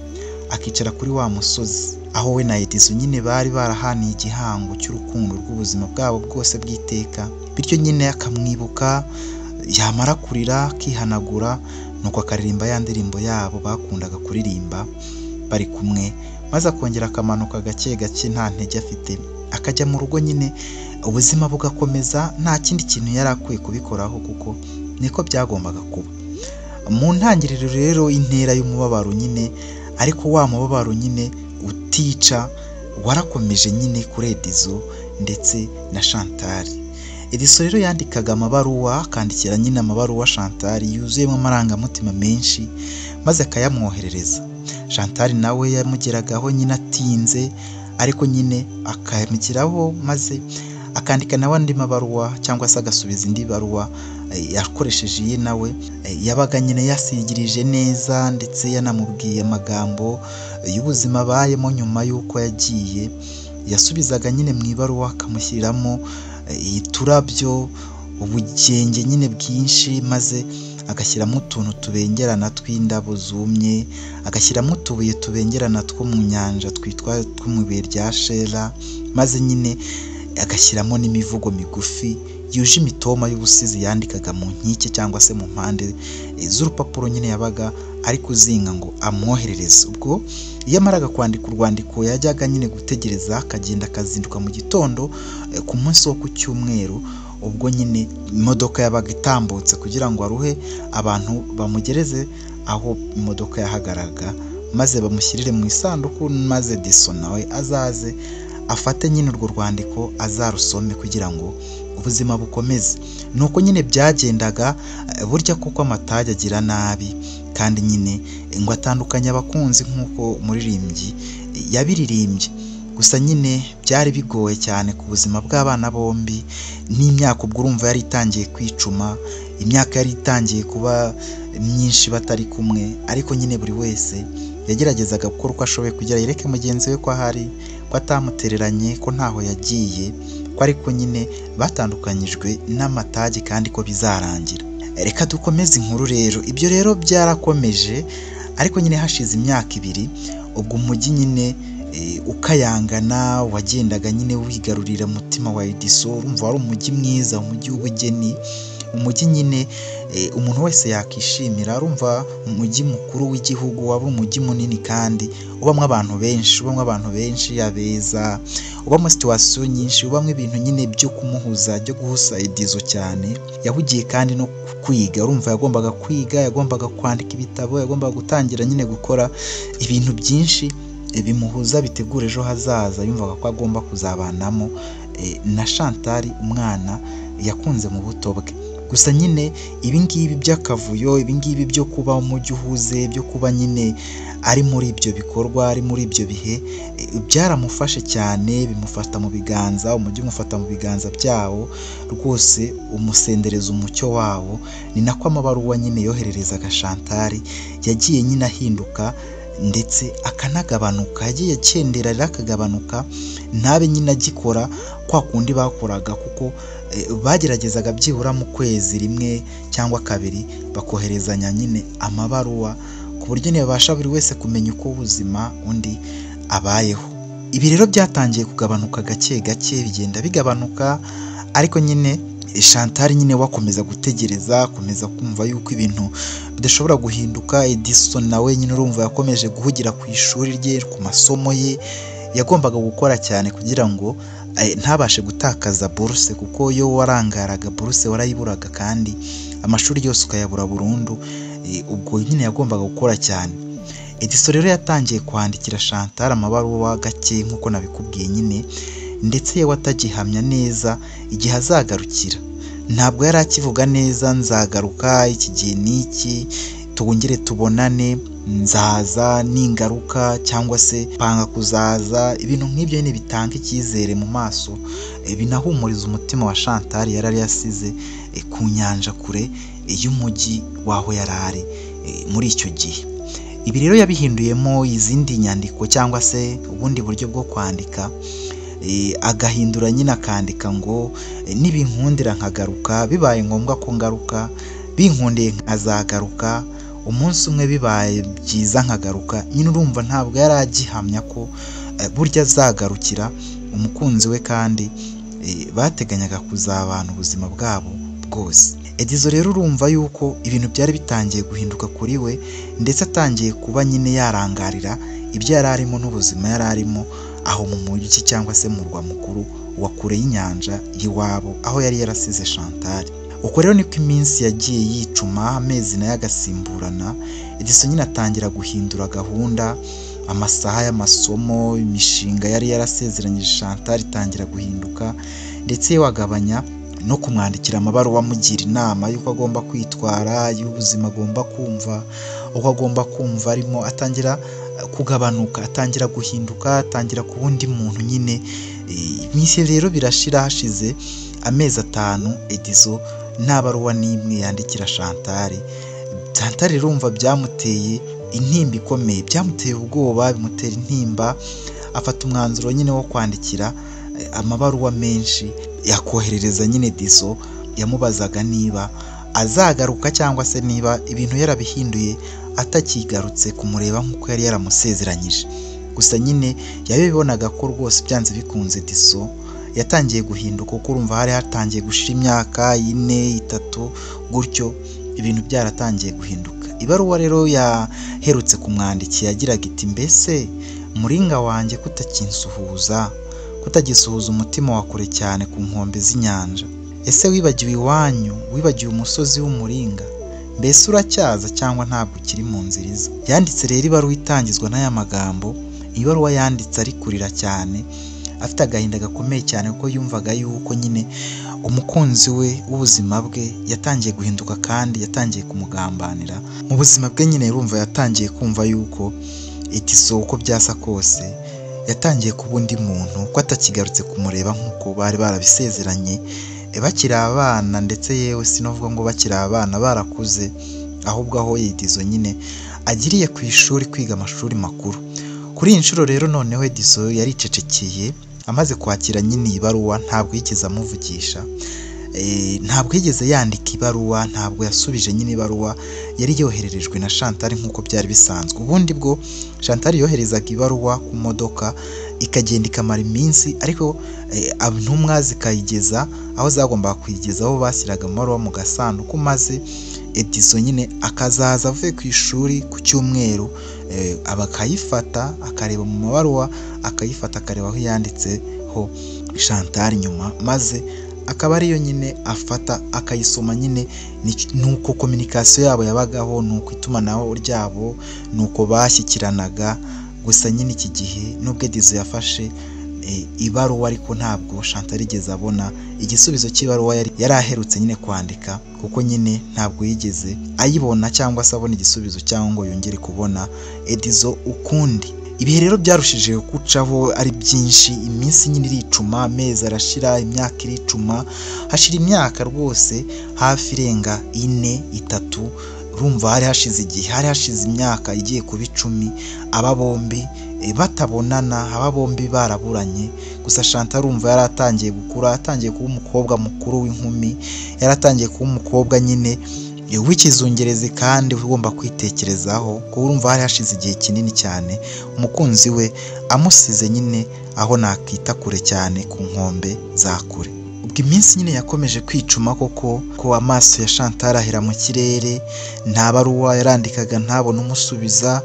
akicara kuri wa musozi aho we na Edison nyine bari barahaniye igihango cy'urukundo rw'ubuzima bwabo bwose bw'iteka. Bityo nyine akamwibuka, yamara kurira akihanagura, nuko akaririmba ya ndirimbo yabo bakundaga kuririmba bari kumwe, maze akongera akamanuka gake gake nta ntege afite, akajya mu rugo nyine. Ubuzima bugakomeza, nta kindi kintu yari akwiye kubikoraho kuko niko byagombaga kuba. Mu ntangiriro rero intera y'umubabaro nyine, ariko wa mubabaro nyine utica warakomeje nyine kuri Edison ndetse na Chantal. Edison rero yandikaga amabaruwa, akandikira nyine amabaruwa Chantal yuzuyemo amarangamutima menshi, maze akayamwoherereza. Chantal nawe yamugeragaho nyine atinze, ariko nyine akamugeraho maze akandika nawe andi mabaruwa, cyangwa se agasubiza indi baruwa yakoresheje ye nawe. Yabaga nyine yasigirije neza, ndetse yanamubwiye amagambo y'ubuzima abayemo nyuma y'uko yagiye. Yasubizaga nyine mu ibaruwa akamushyiriramo uturabyo, ubugenge nyine bwinshi, maze agashyiramo utuntu tubengerana tw'indabo zumye, agashyiramo utubuye tubengerana two mu nyanja twitwa tw'umubuye rya Shera, maze nyine agashyiramo n'imivugo migufi yuje imitoma y'ubusizi yandikaga mu nkike cyangwa se mu mpande z'urupapuro nyine yabaga ari kuzinga ngo amwoherereze. Ubwo iyo amaraga kwandika urwandiko yajyaga nyine gutegereza, akagenda akazinduka mu gitondo ku munsi wo ku cyumweru. Ubwo nyine imodoka yabaga itambutse kugira ngo aruhe abantu bamugereze aho imodoka yahagaraga, maze bamushyirire mu isanduku, maze Edison nawe azaze afate nyine urwo rwandiko azarusome kugira ngo ubuzima bukomeze. Nuko nyine byagendaga. Burya kuko amatage agira nabi, kandi nyine ngo atandukanye abakunzi nk'uko umuririmbyi yabiririmbye. Gusa nyine byari bigoye cyane ku buzima bw'abana bombi, n'imyaka ubwo urumva yari itangiye kwicuma, imyaka yari itangiye kuba myinshi batari kumwe. Ariko nyine buri wese yageragezaga gukora uko ashoboye kugira yereke mugenzi we ko ahari, ko atamutereranye, ko ntaho yagiye, ko ariko nyine batandukanyijwe n'amatage kandi ko bizarangira. Reka dukomeze inkuru rero. Ibyo rero byarakomeje, ariko nyine hashize imyaka 2 ubwo umujyi nyine ukayangana, wagendaga nyine wigarurira umutima wa Edison. Urumva wari umujyi mwiza, umujyi w'ubugeni, umujyi nyine umuntu wese yakishimira. Urumva umujyi mukuru w'igihugu, waba umujyi munini kandi ubamwe abantu benshi abeza, ubamwe situation nyinshi, ubamwe ibintu nyine byo kumuhuza, byo guhusa Edison cyane. Yahugiye kandi no kwiga. Urumva yagombaga kwiga, yagombaga kwandika ibitabo, yagombaga gutangira nyine gukora ibintu byinshi bimuhuza bitegura ejo hazaza. Yumvaga ko agomba kuzabanamo na Chantal, umwana yakunze mu buto bwe. Gusa nyine ibingibi by'akavuyo, ibingibi byo kuba umujyi uhuze, byo kuba nyine ari muri ibyo bikorwa, ari muri ibyo bihe, byaramufashe cyane, bimufata mu biganza, umujyi umufata mu biganza byawo rwose, umusendereza umucyo wawo. Ni nako amabaruwa nyine yohererezaga Chantal yagiye nyine ahinduka ndetse akanagabanuka, yagiye akendera akagabanuka, ntabe nyine agikora kwa kundi bakoraga, kuko bageragezaga byibura mu kwezi rimwe cyangwa kabiri bakoherezanya nyine amabaruwa ku buryo ntibabasha buri wese kumenya uko ubuzima undi abayeho. Ibi rero byatangiye kugabanuka gake gake, bigenda bigabanuka, ariko nyine Chantal nyine wakomeza gutegereza, akomeza kumva yuko ibintu bidashobora guhinduka. Edison nawe nyine urumva yakomeje guhugira ku ishuri rye, ku masomo ye, yagombaga gukora cyane kugira ngo ntabashe gutakaza buruse, kuko iyo warangaraga buruse warayiburaga kandi amashuri yose ukayabura burundu. Ubwo nyine yagombaga gukora cyane. Edison rero yatangiye kwandikira Chantal amabaruwa gake nk'uko nabikubwiye nyine, ndetse yewe atagihamya neza igihe azagarukira. Ntabwo yari akivuga neza nzagaruka iki gihe n'iki, twongere tubonane, nzaza ningaruka, cyangwa se panga kuzaza. Ibintu nk'ibyo nyine bitanga icyizere mu maso, binahumuriza umutima wa Chantal yari yasize ku nyanja kure y'umujyi waho yari ari muri icyo gihe. Ibi rero yabihinduyemo izindi nyandiko cyangwa se ubundi buryo bwo kwandika, agahindura nyine akandika ngo nibinkundira nkagaruka, bibaye ngombwa ko ngaruka, binkundiye nkazagaruka, umunsi umwe bibaye byiza nkagaruka. Nyine urumva ntabwo yari agihamya ko burya azagarukira umukunzi we kandi bateganyaga kuzabana ubuzima bwabo bwose. Edison rero urumva yuko ibintu byari bitangiye guhinduka kuri we, ndetse atangiye kuba nyine yarangarira ibyo yari arimo n'ubuzima yari arimo aho mu mujyi cyangwa se mu murwa mukuru wa kure y'inyanja y'iwabo aho yari yarasize Chantal. Uko rero niko iminsi yagiye yicuma, amezi nayo agasimburana. Edison nyine atangira guhindura gahunda, amasaha y'amasomo, imishinga yari yarasezeranyije Chantal itangira guhinduka, ndetse wagabanya no kumwandikira amabaruwa amugira inama y'uko agomba kwitwara, y'ubuzima agomba kumva, uko agomba kumva arimo. Atangira kugabanuka, atangira guhinduka, atangira ku wundi muntu nyine. Iminsi rero birashira, hashize amezi 5 Edison nta baruwa n'imwe yandikira Chantal. Chantal rero urumva byamuteye intimba ikomeye, byamuteye ubwoba, bimutera intimba. Afata umwanzuro nyine wo kwandikira amabaruwa menshi, yakoherereza nyine Edison, yamubazaga niba azagaruka cyangwa se niba ibintu yarabihinduye atakigarutse kumureba nk'uko yari yaramusezeranyije. Gusa nyine yabibonaga ko rwose byanze bikunze Edison yatangiye guhinduka, kuko urumva hari hatangiye gushira imyaka 4, 3 gutyo, ibintu byaratangiye guhinduka. Ibaruwa rero yaherutse kumwandikira yagiraga iti: mbese muringa wanjye kutakinsuhuza, kutagisuhuza umutima wa kure cyane ku nkombe z'inyanja? Ese wibagiwe iwanyu, wibagiwe umusozi w'umuringa? Mbese uracyaza cyangwa ntabwo ukiri mu nzira iza? Yanditse rero ibaruwa itangizwa n'aya magambo. Ibaruwa yanditse ari kurira cyane, afite agahinda gakomeye cyane, kuko yumvaga yuko nyine umukunzi we w'ubuzima bwe yatangiye guhinduka kandi yatangiye kumugambanira mu buzima bwe. Nyine yumva yatangiye kumva yuko Edison uko byasa kose yatangiye kuba undi muntu, ko atakigarutse kumureba nk'uko bari barabisezeranye bakiri abana, ndetse yewe sinovuga ngo bakiri abana, barakuze, ahubwo aho Edison nyine agiriye ku ishuri kwiga amashuri makuru. Kuri iyi nshuro rero noneho Edison yaricecekeye, amaze kwakira nyine ibaruwa ntabwo yigeze amuvugisha, ntabwo yigeze yandika ibaruwa, ntabwo yasubije nyine ibaruwa yari yohererejwe na Chantal nk'uko byari bisanzwe. Ubundi bwo Chantal yoherezaga ibaruwa ku modoka ikagenda ikamara iminsi, ariko intumwa zikayigeza aho zagombaga kuyigeza, aho bashyiraga amabaruwa mu gasanduku, maze Edison nyine akazaza avuye ku ishuri ku cyumweru, akayifata akareba mu mabaruwa, akayifata akareba aho yanditseho Chantal nyuma, maze akaba ariyo nyine afata akayisoma. Nyine nuko communication yabo yabagaho, nuko itumanaho ryabo, nuko bashyikiranaga. Gusa nyine iki gihe nubwo Edison yafashe ibaruwa, ariko ntabwo Chantal yigeze abona igisubizo cy'ibaruwa yari aherutse nyine kwandika, kuko nyine ntabwo yigeze ayibona cyangwa se abona igisubizo, cyangwa ngo yongere kubona Edison ukundi. Ibihe rero byarushijeho gucaho ari byinshi, iminsi nyine iricuma, amezi arashira, imyaka iricuma, hashira imyaka rwose hafi irenga 4, 3. Urumva hari hashize igihe, hari hashize imyaka igiye kuba 10 aba bombi batabonana, aba bombi baraburanye. Gusa Chantal urumva yaratangiye gukura, atangiye kuba umukobwa mukuru w'inkumi, yaratangiye kuba umukobwa nyine w'ikizungerezi kandi ugomba kwitekerezaho, kuko urumva hari hashize igihe kinini cyane umukunzi we amusize nyine aho nakita kure cyane ku nkombe za kure. Ubwo iminsi nyine yakomeje kwicuma koko, ko amaso ya Chantal ahera mu kirere, nta baruwa yarandikaga ntabone umusubiza,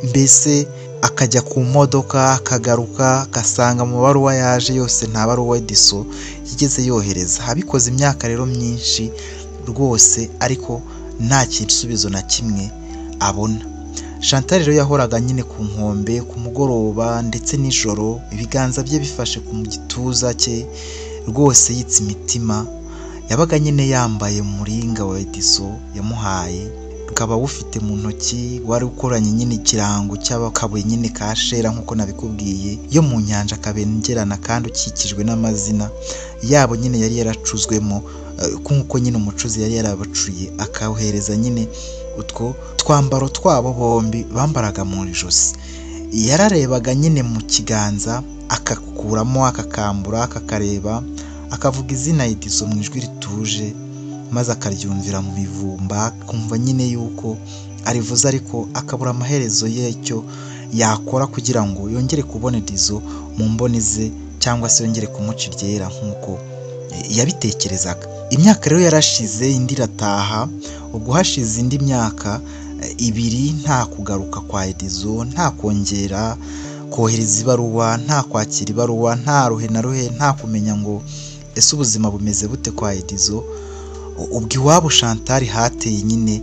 mbese akajya ku modoka akagaruka agasanga mu baruwa yaje yose nta baruwa Edison yigeze yohereza. Habikoze imyaka rero myinshi rwose, ariko nta gisubizo na kimwe abona. Chantal rero yahoraga nyine ku nkombe ku mugoroba ndetse nijoro, ibiganza bye bifashe ku gituza cye rwose yitse imitima. Yabaga nyine yambaye umuringa wa Edison yamuhaye, ukaba wufite mu ntoki, wari ukoranye nyine ikirango cy'akabuye nyine ka shera nk'uko nabikubwiye, yo mu nyanja kabengerana kandi ukikijwe n'amazina yabo nyine yari yaracuzwemo, nk'uko nyine umucuzi yari yarabacuye, akawohereza nyine utwo twambaro twabo bombi bambaraga mu ijosi. Yararebaga nyine mu kiganza akakuramo akakambura akakareba, akavuga izina Edison mu ijwi rituje, maze akaryumvira mu bivumba, akumva nyine yuko arivuze, ariko akabura amaherezo y'icyo yakora kugira ngo yongere kubona Edison mu mboni ze, cyangwa se yongere kumuca iryera nk'uko yabitekerezaga. Imyaka rero yarashize, indi irataha. Ubwo hashize indi myaka ibiri nta kugaruka kwa Edison, nta kongera kohereza ibaruwa, nta kwakira ibaruwa, nta ruhe na ruhe, nta kumenya ngo ese ubuzima bumeze bute kwa Edison. Ubwo iwabo Chantal hateye nyine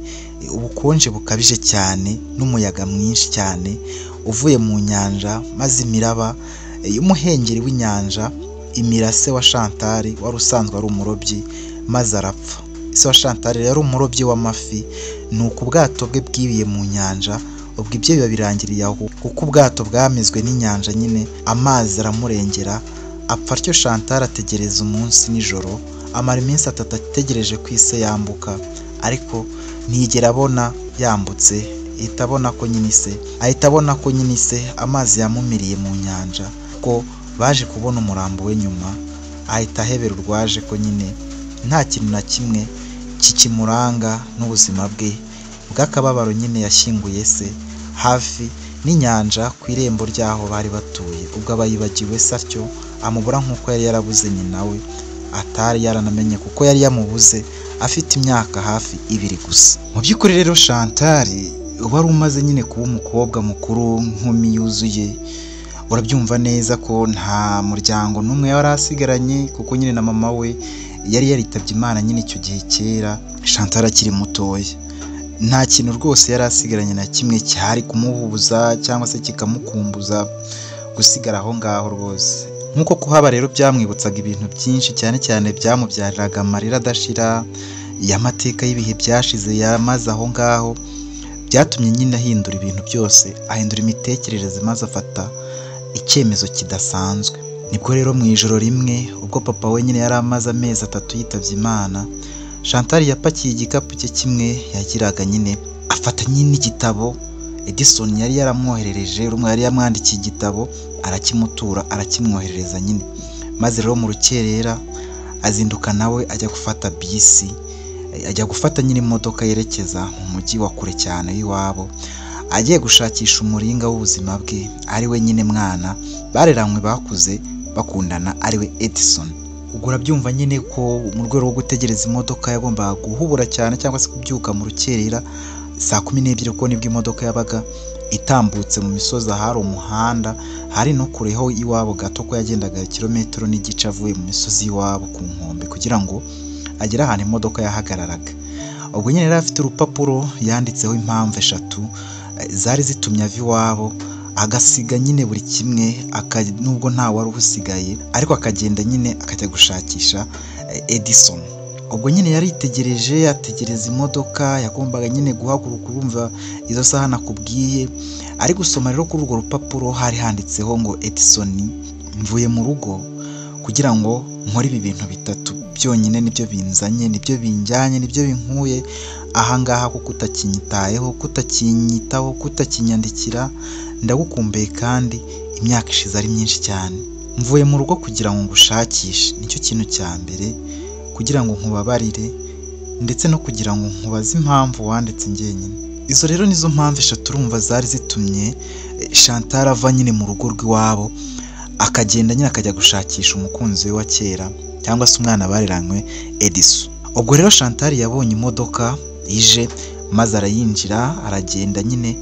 ubukonje bukabije cyane n'umuyaga mwinshi cyane uvuye mu nyanja, maze imiraba y'umuhengeri w'inyanja imirase wa Chantal wari usanzwe ari umurobyi, maze arapfa. Se wa Chantal yari umurobyi w'amafi, nuko ubwato bwe bwibiye mu nyanja. Ubwo ibyo biba birangiriye aho, kuko ubwato bwamezwe n'inyanja nyine, amazi aramurengera apfa. Atyo Chantal ategereza umunsi nijoro, amara iminsi 3 ategereje ko ise yambuka, ariko ntiyigera abona yambutse. Ahita abona ko nyine ise amazi yamumiriye mu nyanja, ko baje kubona umurambo we nyuma. Ahita ahebera urwaje ko nyine nta kintu na kimwe kikimuranga n'ubuzima bwe bw'akababaro. Nyine yashyinguye se hafi n'inyanja ku irembo ry'aho bari batuye. Ubwo aba yibagiwe se atyo, amubura nk'uko yari yarabuze nyina we, atari yaranamenye kuko yari yamubuze afite imyaka hafi 2 gusa. Mu by'ukuri rero Chantal wari umaze nyine kuba umukobwa mukuru, nkumi yuzuye, urabyumva neza ko nta muryango n'umwe yari asigaranye, kuko nyine na mama we yari yaritabye Imana nyine icyo gihe kera Chantal akiri mutoya. Nta kintu rwose yari asigaranye na kimwe cyari kumubuza cyangwa se kikamukumbuza gusigara aho ngaho rwose. Nk'uko kuhaba rero byamwibutsaga ibintu byinshi, cyane cyane byamubyariraga amarira adashira y'amateka y'ibihe byashize yamaze aho ngaho. Byatumye nyine ahindura ibintu byose, ahindura imitekerereze, maze afata icyemezo kidasanzwe. Nibwo rero mu ijoro rimwe, ubwo papa we nyine yari amaze amezi 3 yitabye Imana, Chantal yapakiye igikapu cye kimwe yagiraga nyine, afata nyine igitabo Edison yari yaramwoherereje. Rumwe yari yamwandikiye igitabo, arakimutura, arakimwoherereza nyine. Maze rero mu rukerera azinduka nawe ajya gufata bisi, ajya gufata nyine imodoka yerekeza mu mujyi wa kure cyane w'iwabo, agiye gushakisha umuringa w'ubuzima bwe, ari we nyine mwana bareranywe bakuze bakundana, ari we Edison. Ubwo urabyumva nyine ko mu rwego rwo gutegereza imodoka yagombaga guhubura cyane, cyangwa se kubyuka mu rukerera saa 12, kuko nibwo imodoka yabaga itambutse mu misozi ahari umuhanda, hari no kureho iwabo gato, ko yagendaga kilometero n'igice avuye mu misozi y'iwabo ku nkombe kugira ngo agere ahantu imodoka yahagararaga. Ubwo nyine yari afite urupapuro yanditseho impamvu 3 zari zitumye ava iwabo, agasiga nyine buri kimwe, nubwo nta wari usigaye, ariko akagenda nyine akajya gushakisha Edison. Ubwo nyine yaritegereje, ategereza imodoka yagombaga nyine guhaguruka. Urumva izo saha nakubwiye, ari gusoma rero kuri urwo rupapuro hari handitseho ngo Edison, mvuye mu rugo kugira ngo nkore ibi bintu 3 byonyine, nibyo binzanye, nibyo binjyanye, nibyo binkuye ahangaha, kuko utakinyitayeho, kutakinyitaho, kutakinyandikira, ndagukumbuye kandi imyaka ishize ari myinshi cyane. Mvuye mu rugo kugira ngo ngushakishe, nicyo kintu cya mbere, kugira ngo nkubabarire ndetse no kugira ngo nkubaze impamvu wanditse njyenyine. Izo rero nizo mpamvu eshatu urumva zari zitumye Chantal ava nyine mu rugo rw'iwabo akagenda nyine akajya gushakisha umukunzi we wa kera cyangwa se umwana bareranywe Edison. Ubwo rero Chantal yabonye imodoka ije maze arayinjira aragenda nyine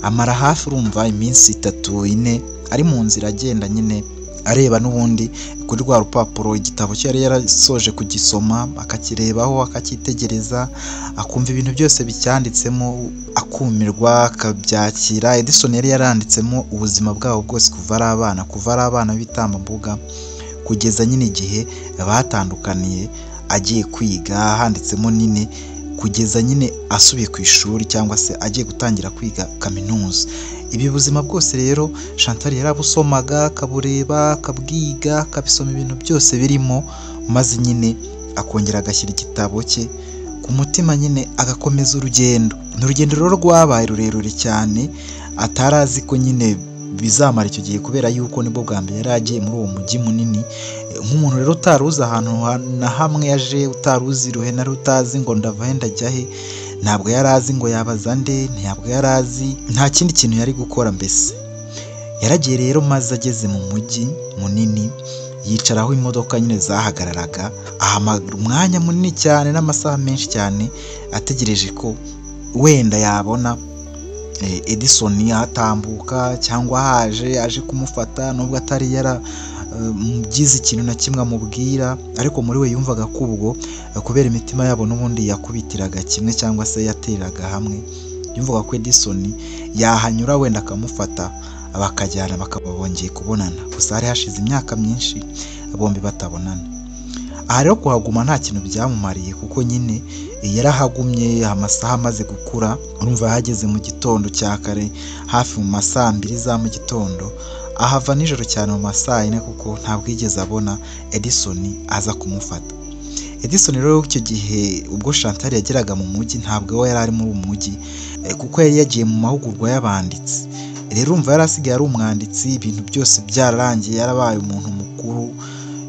amara hafi urumva iminsi 3-4 ari mu nzira agenda nyine areba n'ubundi kuri rwa rupapuro igitabo cye yari yarasoje kugisoma akakirebaho akacyitegereza akumva ibintu byose bicyanditsemo akumirwa akabyakira. Edison yari yaranditsemo ubuzima bwabo bwose kuva ari abana b'ibitambambuga kugeza nyine igihe batandukaniye agiye kwiga, handitsemo nyine kugeza nyine asubiye ku ishuri cyangwa se agiye gutangira kwiga kaminuza. Ibi buzima bwose rero Chantal yarabusomaga akabureba akabwiga akabisoma ibintu byose birimo, maze nyine akongera agashyira igitabo cye ku mutima nyine agakomeza urugendo. Ni urugendo rero rwabaye rurerure cyane atarazi ko nyine bizamara icyo gihe, kubera yuko nibwo bwa mbere yari agiye muri uwo mujyi munini. Nk'umuntu rero utaruzi ahantu na hamwe yaje, utaruzi Ruhena, utazi ngo ndava he ndajya he, ntabwo yari azi ngo yabaza nde, ntabwo yari azi, nta kindi kintu yari gukora. Mbese yaragiye rero maze ageze mu mujyi munini yicaraho imodoka nyine zahagararaga, ahamagara umwanya munini cyane n'amasaha menshi cyane ategereje ko wenda yabona Edison yatambuka cyangwa aje kumufata, nubwo atari mugize ikintu na kimwe amubwira, ariko muri we yumvaga ko ubwo kubera imitima yabo n'ubundi yakubitiraga kimwe cyangwa se yateraga hamwe, yumvaga ko Edison yahanyura wenda akamufata bakajyana bakaba bongeye kubonana. Gusa hari hashize imyaka myinshi bombi batabonana. Aha rero kuhaguma nta kintu byamumariye kuko nyine yarahagumye amasaha amaze gukura. Urumva yahageze mu gitondo cya kare hafi mu masaa 2 za mu gitondo, ahava nijoro cyane mu masaa 4 kuko ntabwo yigeze abona Edison aza kumufata. Edison rero icyo gihe ubwo Chantal yageraga mu mujyi ntabwo we yari ari muri uwo mujyi kuko yari yagiye mu mahugurwa y'abanditsi. Rero urumva yari asigaye ari umwanditsi, ibintu byose byararangiye, yarabaye umuntu mukuru,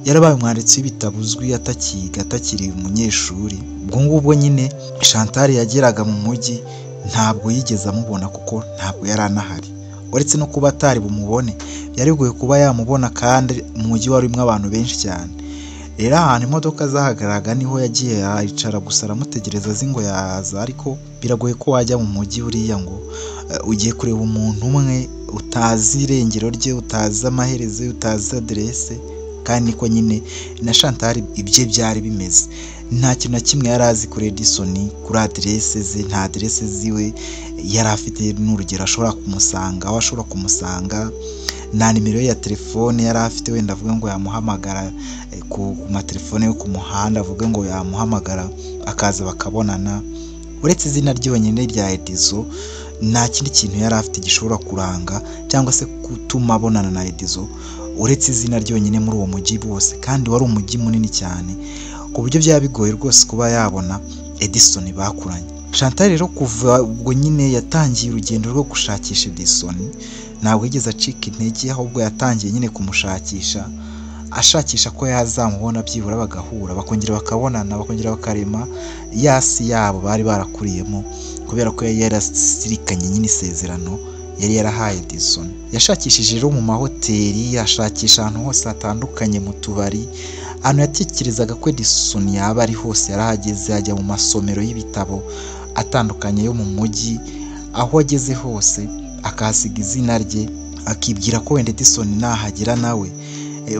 yarabaye umwanditsi w'ibitabo uzwi atakiri umunyeshuri. Ubwo ngubwo nyine Chantal yageraga mu mujyi ntabwo yigeze amubona kuko ntabwo yari anahari. Uretse no kuba atari bumubone, yari bigoye kuba yamubona kandi mu mujyi warimo abantu benshi cyane. Rero ahantu imodoka zahagaraga niho yagiye yicara gusa aramutegereza azi ngo yaza, ariko biragoye ko wajya mu mujyi uriya ngo ugiye kureba umuntu umwe utazi irengero rye, utazi amaherezo, utazi aderese. Kandi niko nyine na Chantal ibye byari bimeze, nta kintu na kimwe yari azi kuri Edison, kuri aderese ze, nta aderese ziwe yari afite. N'urugero ashobora kumusanga, aho ashobora kumusanga, nta nimero ye ya telefone yari afite wenda avuga ngo yamuhamagara ku matelefone yo ku muhanda, avuga ngo yamuhamagara akaza bakabonana. Uretse izina ryonyine rya Edison nta kindi kintu yari afite gishobora kuranga cyangwa se gutuma abonana na Edison uretse izina ryonyine muri uwo mujyi bose, kandi wari umujyi munini cyane ku buryo byaba bigoye rwose kuba yabona Edison bakuranye. Chantal rero kuva ubwo nyine yatangiye urugendo rwo gushakisha Edison, ntabwo yigeze acika intege, ahubwo yatangiye nyine kumushakisha, ashakisha ko yazamubona byibura bagahura, bakongera bakabonana, bakongera bakarema yasi yabo bari barakuriyemo, kubera ko yari yarasirikanye nyine isezerano yari yarahaye Edison. Yashakishije rero mu mahoteli, yashakisha ahantu hose hatandukanye, mu tubari, ahantu yatekerezaga ko Edison yaba ari hose yarahageze. Ajya mu masomero y'ibitabo atandukanye yo mu mujyi, aho ageze hose akahasiga izina rye, akibwira ko wenda Edison nahagera nawe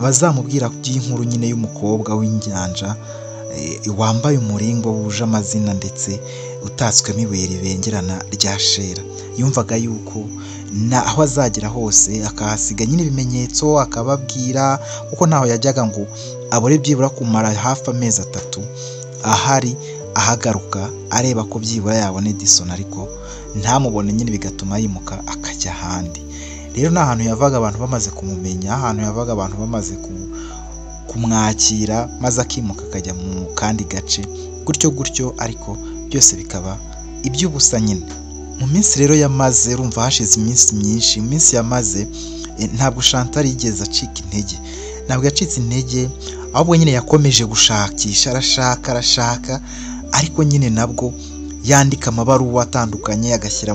bazamubwira by'inkuru nyine y'umukobwa w'inyanja wambaye umuringo wuje amazina ndetse utatswemo ibuye ribengerana rya shera. Yumvaga yuko aho azagera hose akahasiga nyine ibimenyetso, akababwira, kuko ntaho yajyaga ngo abure byibura kumara hafi amezi 3 ahari ahagaruka areba ko byibura yabona Edison, ariko ntamubone nyine bigatuma yimuka akajya ahandi. Rero ni ahantu yavaga abantu bamaze kumumenya, ahantu yavaga abantu bamaze kumwakira, maze akimuka akajya mu kandi gace, gutyo gutyo, ariko byose bikaba iby'ubusa nyine. mu minsi rero yamaze, urumva hashize iminsi myinshi, iminsi yamaze ntabwo Chantal yigeze acika intege, ntabwo yacitse intege, ahubwo nyine yakomeje gushakisha, arashaka ariko nyine nabwo yandika amabaruwa atandukanye agashyira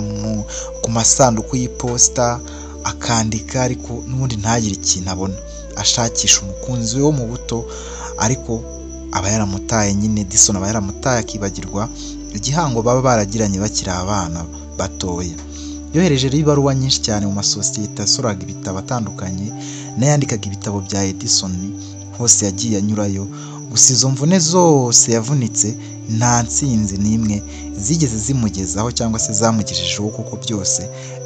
ku masanduku y'iposita, akandika ariko n'ubundi ntagire ikintu abona, ashakisha umukunzi we wo mu buto, ariko aba yaramutaye nyine, Edison aba yaramutaye akibagirwa igihango baba baragiranye bakiri abana batoya. Yohereje rero ibaruwa nyinshi cyane mu masosiyete asoraga ibitabo atandukanye n'ayandikaga ibitabo bya Edison, hose yagiye anyurayo, gusa izo mvune zose yavunitse nta nsinzi n'imwe zigeze zimugezaho cyangwa se zamugejejeho, kuko byose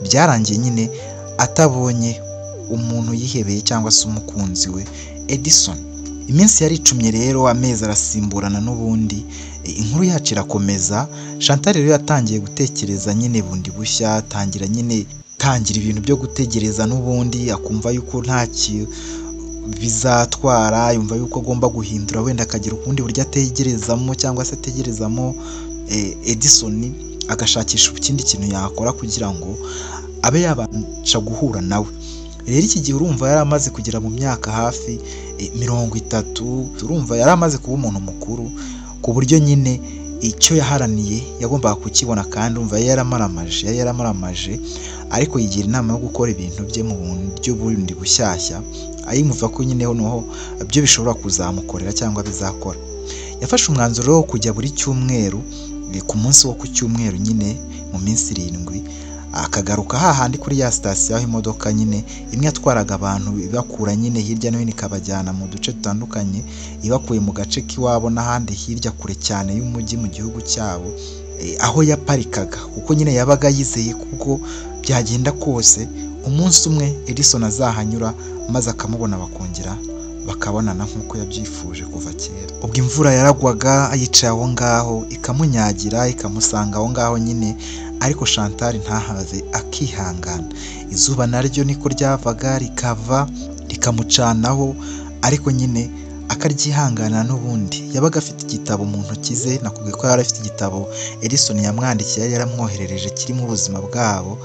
byarangiye nyine atabonye umuntu yihebeye cyangwa se umukunzi we Edison. Iminsi yaricumye rero, amezi arasimburana n'ubundi, inkuru yacu irakomeza. Chantal rero yatangiye gutekereza nyine bundi bushya, atangira ibintu byo gutegereza n'ubundi, akumva yuko nta bizatwara, yumva yuko agomba guhindura, wenda akagira ukundi buryo ategerezamo cyangwa se ategerezamo Edison, agashakisha ikindi kintu yakora kugira ngo abe yabasha guhura nawe. Rero iki gihe urumva yari amaze kugera mu myaka hafi 30, urumva yari amaze kuba umuntu mukuru, ku buryo nyine icyo yaharaniye yagombaga kukibona, kandi urumva yari yaramaramaje, ariko yigira inama yo gukora ibintu bye mu buryo bundi bushyashya, ayimva ko nyine noneho byo bishobora kuzamukorera cyangwa bizakora. Yafashe umwanzuro wo kujya buri cyumweru, ku munsi wo ku cyumweru nyine mu minsi 7, akagaruka hahandi kuri ya sitasiyo aho imodoka nyine imwe yatwaraga abantu ibakura nyine hirya no hino ikabajyana mu duce dutandukanye, ibakuye mu gace k'iwabo n'ahandi hirya kure cyane y'umujyi mu gihugu cyabo, aho yaparikaga, kuko nyine yabaga yizeye kuko byagenda kose umunsi umwe Edison azahanyura maze akamubona, bakongera bakabonana nk'uko yabyifuje kuva kera. Ubwo imvura yaragwaga, yicaye aho ngaho ikamunyagira, ikamusanga aho ngaho nyine, ariko Chantal ntahave akihangana. Izuba naryo niko ryavaga rikava rikamucanaho, ariko nyine akaryihangana n'ubundi. Yabaga afite igitabo mu ntoki ze, nakubwiye ko yari afite igitabo Edison yamwandikiye, yari yaramwoherereje, kirimo ubuzima bwabo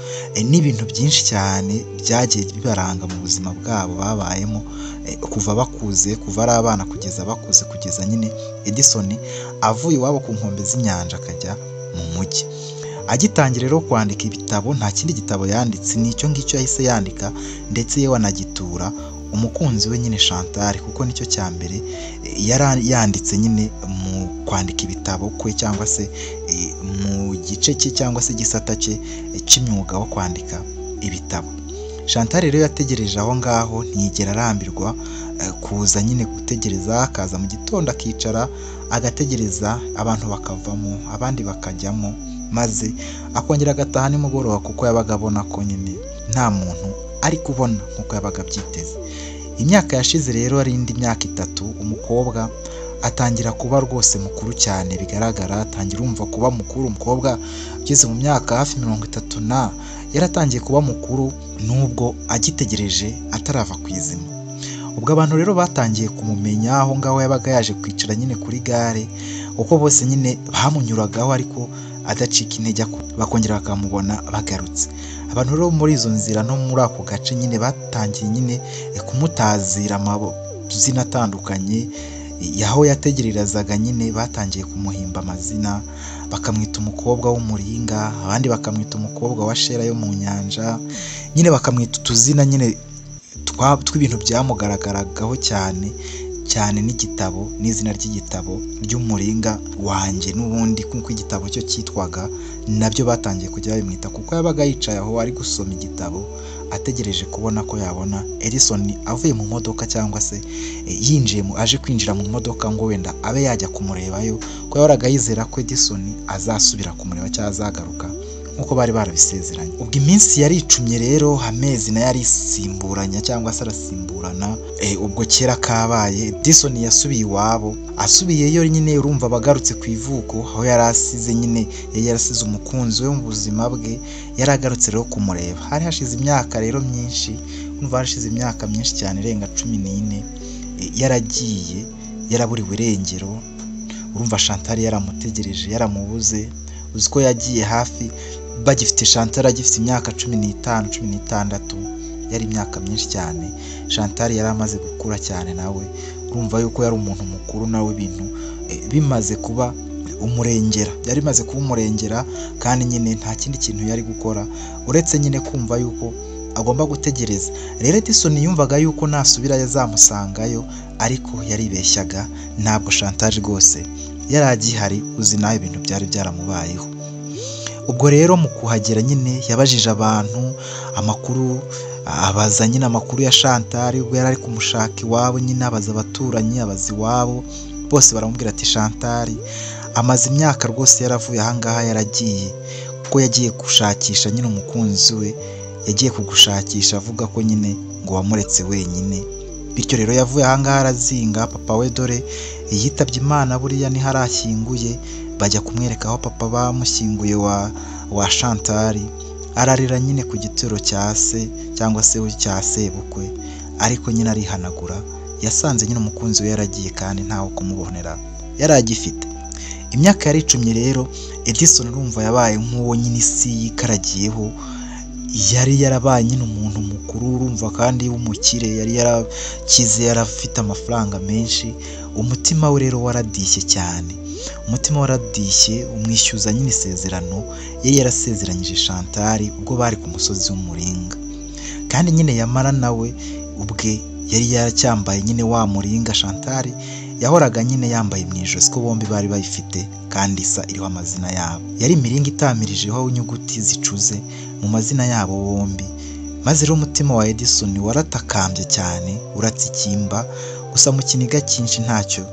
n'ibintu byinshi cyane byagiye bibaranga mu buzima bwabo babayemo, kuva bakuze, kuva ari abana kugeza bakuze, kugeza nyine Edison avuye iwabo ku nkombe z'inyanja akajya mu mujyi. Agitangira rero kwandika ibitabo, nta kindi gitabo yanditse, nicyo ngicyo yahise yandika, ndetse yewe anagitura umukunzi we nyine Chantal, kuko nicyo cya mbere yari yanditse nyine mu kwandika ibitabo kwe, cyangwa se mu gice cye cyangwa se igisata cye cy'imyuga wo kwandika ibitabo. Chantal rero yategereje aho ngaho, ntiyigera arambirwa kuza nyine gutegereza, akaza mu gitondo akicara agategereza, abantu bakavamo abandi bakajyamo, maze akongera agataha nimugoroba, kuko yabaga abona ko nyine nta muntu ari kubona nk'uko yabaga abyiteze. Imyaka yashize rero ari indi myaka 3, umukobwa atangira kuba rwose mukuru cyane, bigaragara atangira umva kuba mukuru. Umukobwa ugeze mu myaka hafi 30 yaratangiye kuba mukuru, nubwo agitegereje atarava ku izima. Ubwo abantu rero batangiye kumumenya, aho ngaho yabaga yaje kwicara nyine kuri gare, uko bose nyine bamunyuragaho ariko adacika intege, bakongera bakamubona bagarutse. Abantu rero muri izo nzira no muri ako gace nyine batangiye nyine kumutazira amazina atandukanye, yaho yategererezaga nyine batangiye kumuhimba amazina, bakamwita umukobwa w'umuringa, abandi bakamwita umukobwa wa Shera yo mu nyanja, nyine bakamwita utuzina nyine tw'ibintu byamugaragaragaho cyane cyane n'igitabo, n'izina ry'igitabo ry'umuringa wanjye, n'ubundi kuko igitabo cyo cyitwaga, nabyo batangiye kujya babimwita, kuko yabaga yicaye aho ari gusoma igitabo ategereje kubona ko yabona Edison avuye mu modoka, cyangwa se aje kwinjira mu modoka ngo wenda abe yajya kumurebayo, ko yahoraga yizera ko Edison azasubira kumureba cyangwa azagaruka nk'uko bari barabisezeranye. Ubwo iminsi yaricumye rero, amezi nayo arisimburanya cyangwa se arasimburana. Ubwo kera kabaye, Edison yasubiye iwabo, asubiyeyo nyine urumva bagarutse ku ivuko, aho yari asize nyine, yari yarasize umukunzi we mu buzima bwe, yaragarutse rero kumureba. Hari hashize imyaka rero myinshi, urumva hashize imyaka myinshi cyane irenga 14, yaragiye yaraburiwe irengero. Urumva Chantal yaramutegereje, yaramubuze, uzi ko yagiye hafi bagifite Chantal agifite imyaka 15 16, yari imyaka myinshi cyane. Chantal yari amaze gukura cyane nawe, urumva yuko yari umuntu mukuru nawe, ibintu bimaze kuba umurengera, yari maze kuba umurengera, kandi nyine nta kindi kintu yari gukora uretse nyine kumva yuko agomba gutegereza. Rero Edison yumvaga yuko nasubira yazamusangayo, ariko yaribeshyaga, ntabwo Chantal rwose yari agihari, uzi nawe ibintu byari byaramubayeho. Ubwo rero mu kuhagera nyine yabajije abantu amakuru, abaza nyine amakuru ya Chantal, ubwo yari ari kumushaka iwabo, nyine abaza abaturanyi, abaza iwabo, bose baramubwira ati Chantal amaze imyaka rwose yaravuye ahangaha, yaragiye, kuko yagiye gushakisha nyine umukunzi we, yagiye kugushakisha avuga ko nyine ngo wamuretse wenyine. Bityo rero yavuye ahangaha arazinga. Papa we dore yitabye Imana, buriya niho arashyinguye, bajya kumwereka aho papa bamushyinguye wa Chantal, ararira nyine ku gituro cya se cyangwa se cya sebukwe, ariko nyine arihanagura. Yasanze nyine umukunzi we yaragiye kandi ntawe kumubonera yari agifite. Imyaka yari icumye rero, Edison urumva yabaye nk'uwo nyine isi yikaragiyeho, yari yarabaye nyine umuntu mukuru, urumva kandi w'umukire, yari yarakize, yarafite amafaranga menshi. Umutima we rero waradishye cyane, umutima waradishye, umwishyuza nyine isezerano yari yarasezeranyije Chantal ubwo bari ku musozi w'umuringa. Kandi nyine yamara nawe ubwe yari yaracyambaye nyine wa muringa Chantal yahoraga nyine yambaye mu ijosi, ko bombi bari bayifite kandi isa iriho amazina yabo. Yari imiringa itamirijeho inyuguti zicuze mu mazina yabo bombi. Maze rero umutima wa Edison waratakambye cyane, uratsikimba, gusa mu kiniga cyinshi ntacyo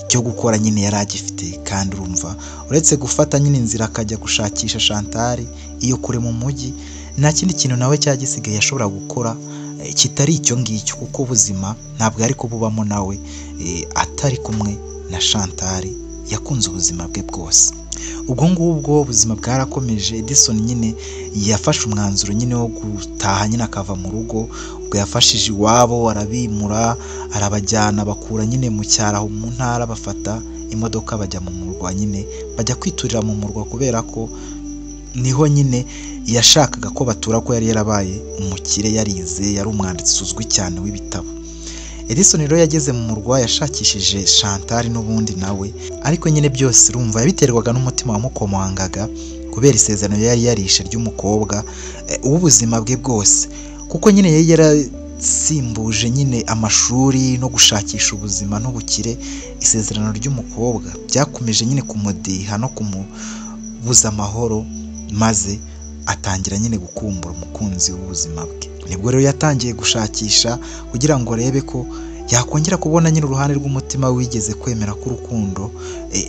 cyo gukora nyine yari agifite. Kandi urumva uretse gufata nyine inzira akajya gushakisha Chantal iyo kure mu mujyi, nta kindi kintu nawe cyagisigaye yashobora gukora kitari icyo ngicyo, kuko ubuzima ntabwo yari kububamo nawe atari kumwe na Chantal. Yakunze ubuzima bwe bwose. Ubwo ngubwo ubuzima bwarakomeje. Edison nyine yafashe umwanzuro nyine wo gutaha nyine akava mu rugo. Ubwo yafashije iwabo, arabimura, arabajyana, bakura nyine mu cyaro aho mu ntara, bafata imodoka bajya mu murwa, nyine bajya kwiturira mu murwa, kubera ko niho nyine yashakaga ko batura, ko yari yarabaye umukire, yarize, yari umwanditsi uzwi cyane w'ibitabo. Edison rero yageze mu murwa, yashakishije Chantal n'ubundi nawe, ariko nyine byose urumva yabiterwaga n'umutima wamukomangaga, kubera isezerano yari yarishe ry'umukobwa w'ubuzima bwe bwose, kuko nyine yari yarasimbuje nyine amashuri no gushakisha ubuzima n'ubukire. Isezerano ry'umukobwa byakomeje nyine kumudiha no kumubuza amahoro, maze atangira nyine gukumbura umukunzi w'ubuzima bwe. Nibwo rero yatangiye gushakisha kugira ngo arebe ko yakongera kubona nyine uruhande rw'umutima wigeze kwemera ko urukundo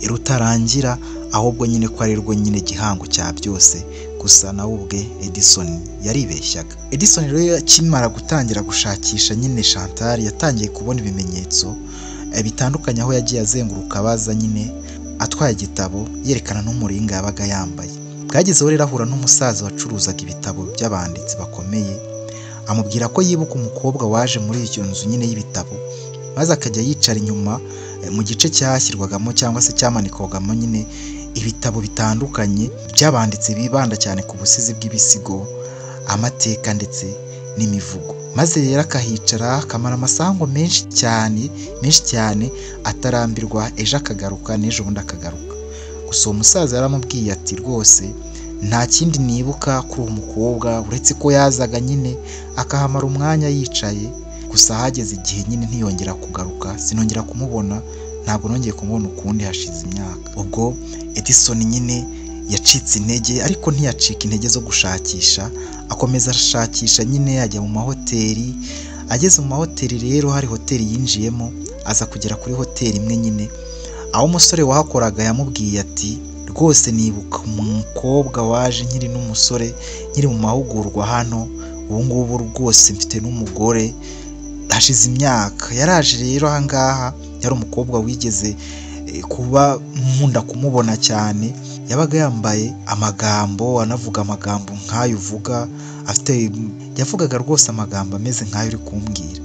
rutarangira, ahubwo nyine ko ari rwo nyine gihango cya byose. Gusa nawe ubwe Edison yaribeshyaga. Edison rero akimara gutangira gushakisha nyine Chantal, yatangiye kubona ibimenyetso bitandukanye, aho yagiye azenguruka abaza nyine atwaye igitabo, yerekana n'umuringa yabaga yambaye. Bwagezeho rero ahura n'umusaza wacuruzaga ibitabo by'abanditsi bakomeye, amubwira ko yibuka umukobwa waje muri iyo nzu nyine y'ibitabo, maze akajya yicara inyuma mu gice cyashyirwagamo cyangwa se cyamanikwagamo nyine ibitabo bitandukanye by'abanditsi bibanda cyane ku busizi bw'ibisigo, amateka ndetse n'imivugo. Maze rero akahicara akamara amasango menshi cyane atarambirwa, ejo akagaruka n'ejo bundi akagaruka. Gusa uwo musaza yaramubwiye ati rwose nta kindi nibuka kuri uwo mukobwa uretse ko yazaga nyine akahamara umwanya yicaye, gusa hageze igihe nyine ntiyongera kugaruka, sinongera kumubona, ntabwo nongeye kumubona ukundi, hashize imyaka. Ubwo Edison nyine yacitse intege, ariko ntiyacika intege zo gushakisha, akomeza ashakisha nyine, ajya mu mahoteli. Ageze mu mahoteli rero, hari hoteli yinjiyemo, aza kugera kuri hoteli imwe nyine, aho umusore wahakoraga yamubwiye ati rwose nibuka umukobwa waje nkiri n'umusore, nkiri mu mahugurwa hano, ubu ngubu rwose mfite n'umugore, hashize imyaka. Yaraje rero ahangaha, yari umukobwa wigeze kuba nkunda kumubona cyane, yabaga yambaye amagambo, anavuga amagambo nk'ayo uvuga, yavugaga rwose amagambo ameze nk'ayo uri kumbwira.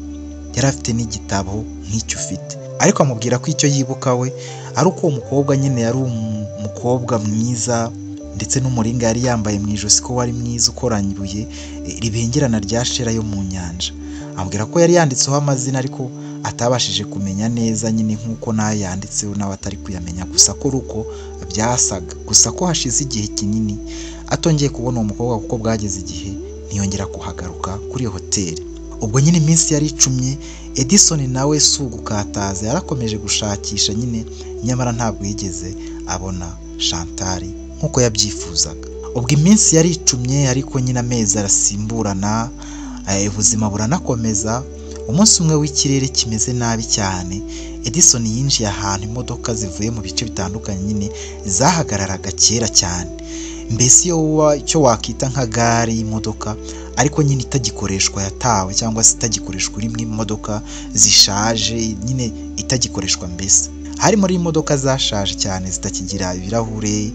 Yari afite n'igitabo nk'icyo ufite, ariko amubwira ko icyo yibuka we ari uko uwo mukobwa nyine yari umukobwa mwiza, ndetse n'umuringa yari yambaye mu ijosi ko wari mwiza ukoranye ibuye ribengerana rya shera yo mu nyanja. Ambwira ko yari yanditseho amazina ariko atabashije kumenya neza nyine nk'uko nayo yanditseho nawe atari kuyamenya, gusa ko ruko byasaga, gusa ko hashize igihe kinini atongeye kubona uwo mukobwa kuko bwageze igihe ntiyongera kuhagaruka kuri iyo hoteli. Ubwo nyine iminsi yari icumye, Edison nawe si ugukataza, yarakomeje gushakisha nyine, nyamara ntabwo yigeze abona Chantal nk'uko yabyifuzaga. Ubwo iminsi yari icumye ariko nyine amezi arasimburana, ubuzima buranakomeza. Umunsi umwe w'ikirere kimeze nabi cyane, Edison yinjiye ahantu imodoka zivuye mu bice bitandukanye nyine zahagararaga kera cyane, mbese icyo wakita nka gare y'imodoka ariko nyine itagikoreshwa, yatawe cyangwa se itagikoreshwa, urimo imodoka zishaje nyine itagikoreshwa. Mbese hari muri imodoka zashaje cyane zitakigira ibirahure,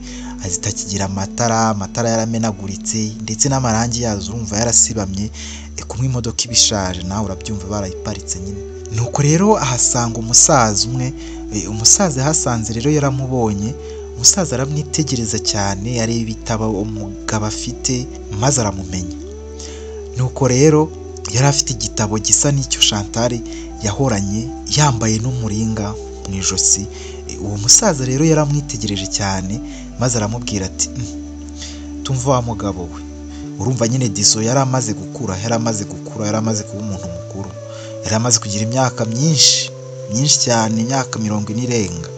zitakigira amatara yaramenaguritse ndetse n'amarangi yazo urumva yarasibamye, kumwe imodoka ibishaje nawe urabyumva barayiparitse nyine. Nuko rero ahasanga umusaza umwe, umusaza yahasanze rero yaramubonye, umusaza aramwitegereza cyane, areba ibitabo umugabo afite maze aramumenya. Nuko rero yari afite igitabo gisa n'icyo Chantal yahoranye, yambaye n'umuringa mu ijosi. Uwo musaza rero yaramwitegereje cyane maze aramubwira ati tumva wa mugabo we, urumva nyine Diso yari amaze gukura, yari amaze kuba umuntu mukuru, yari amaze kugira imyaka myinshi cyane, imyaka 40 irenga.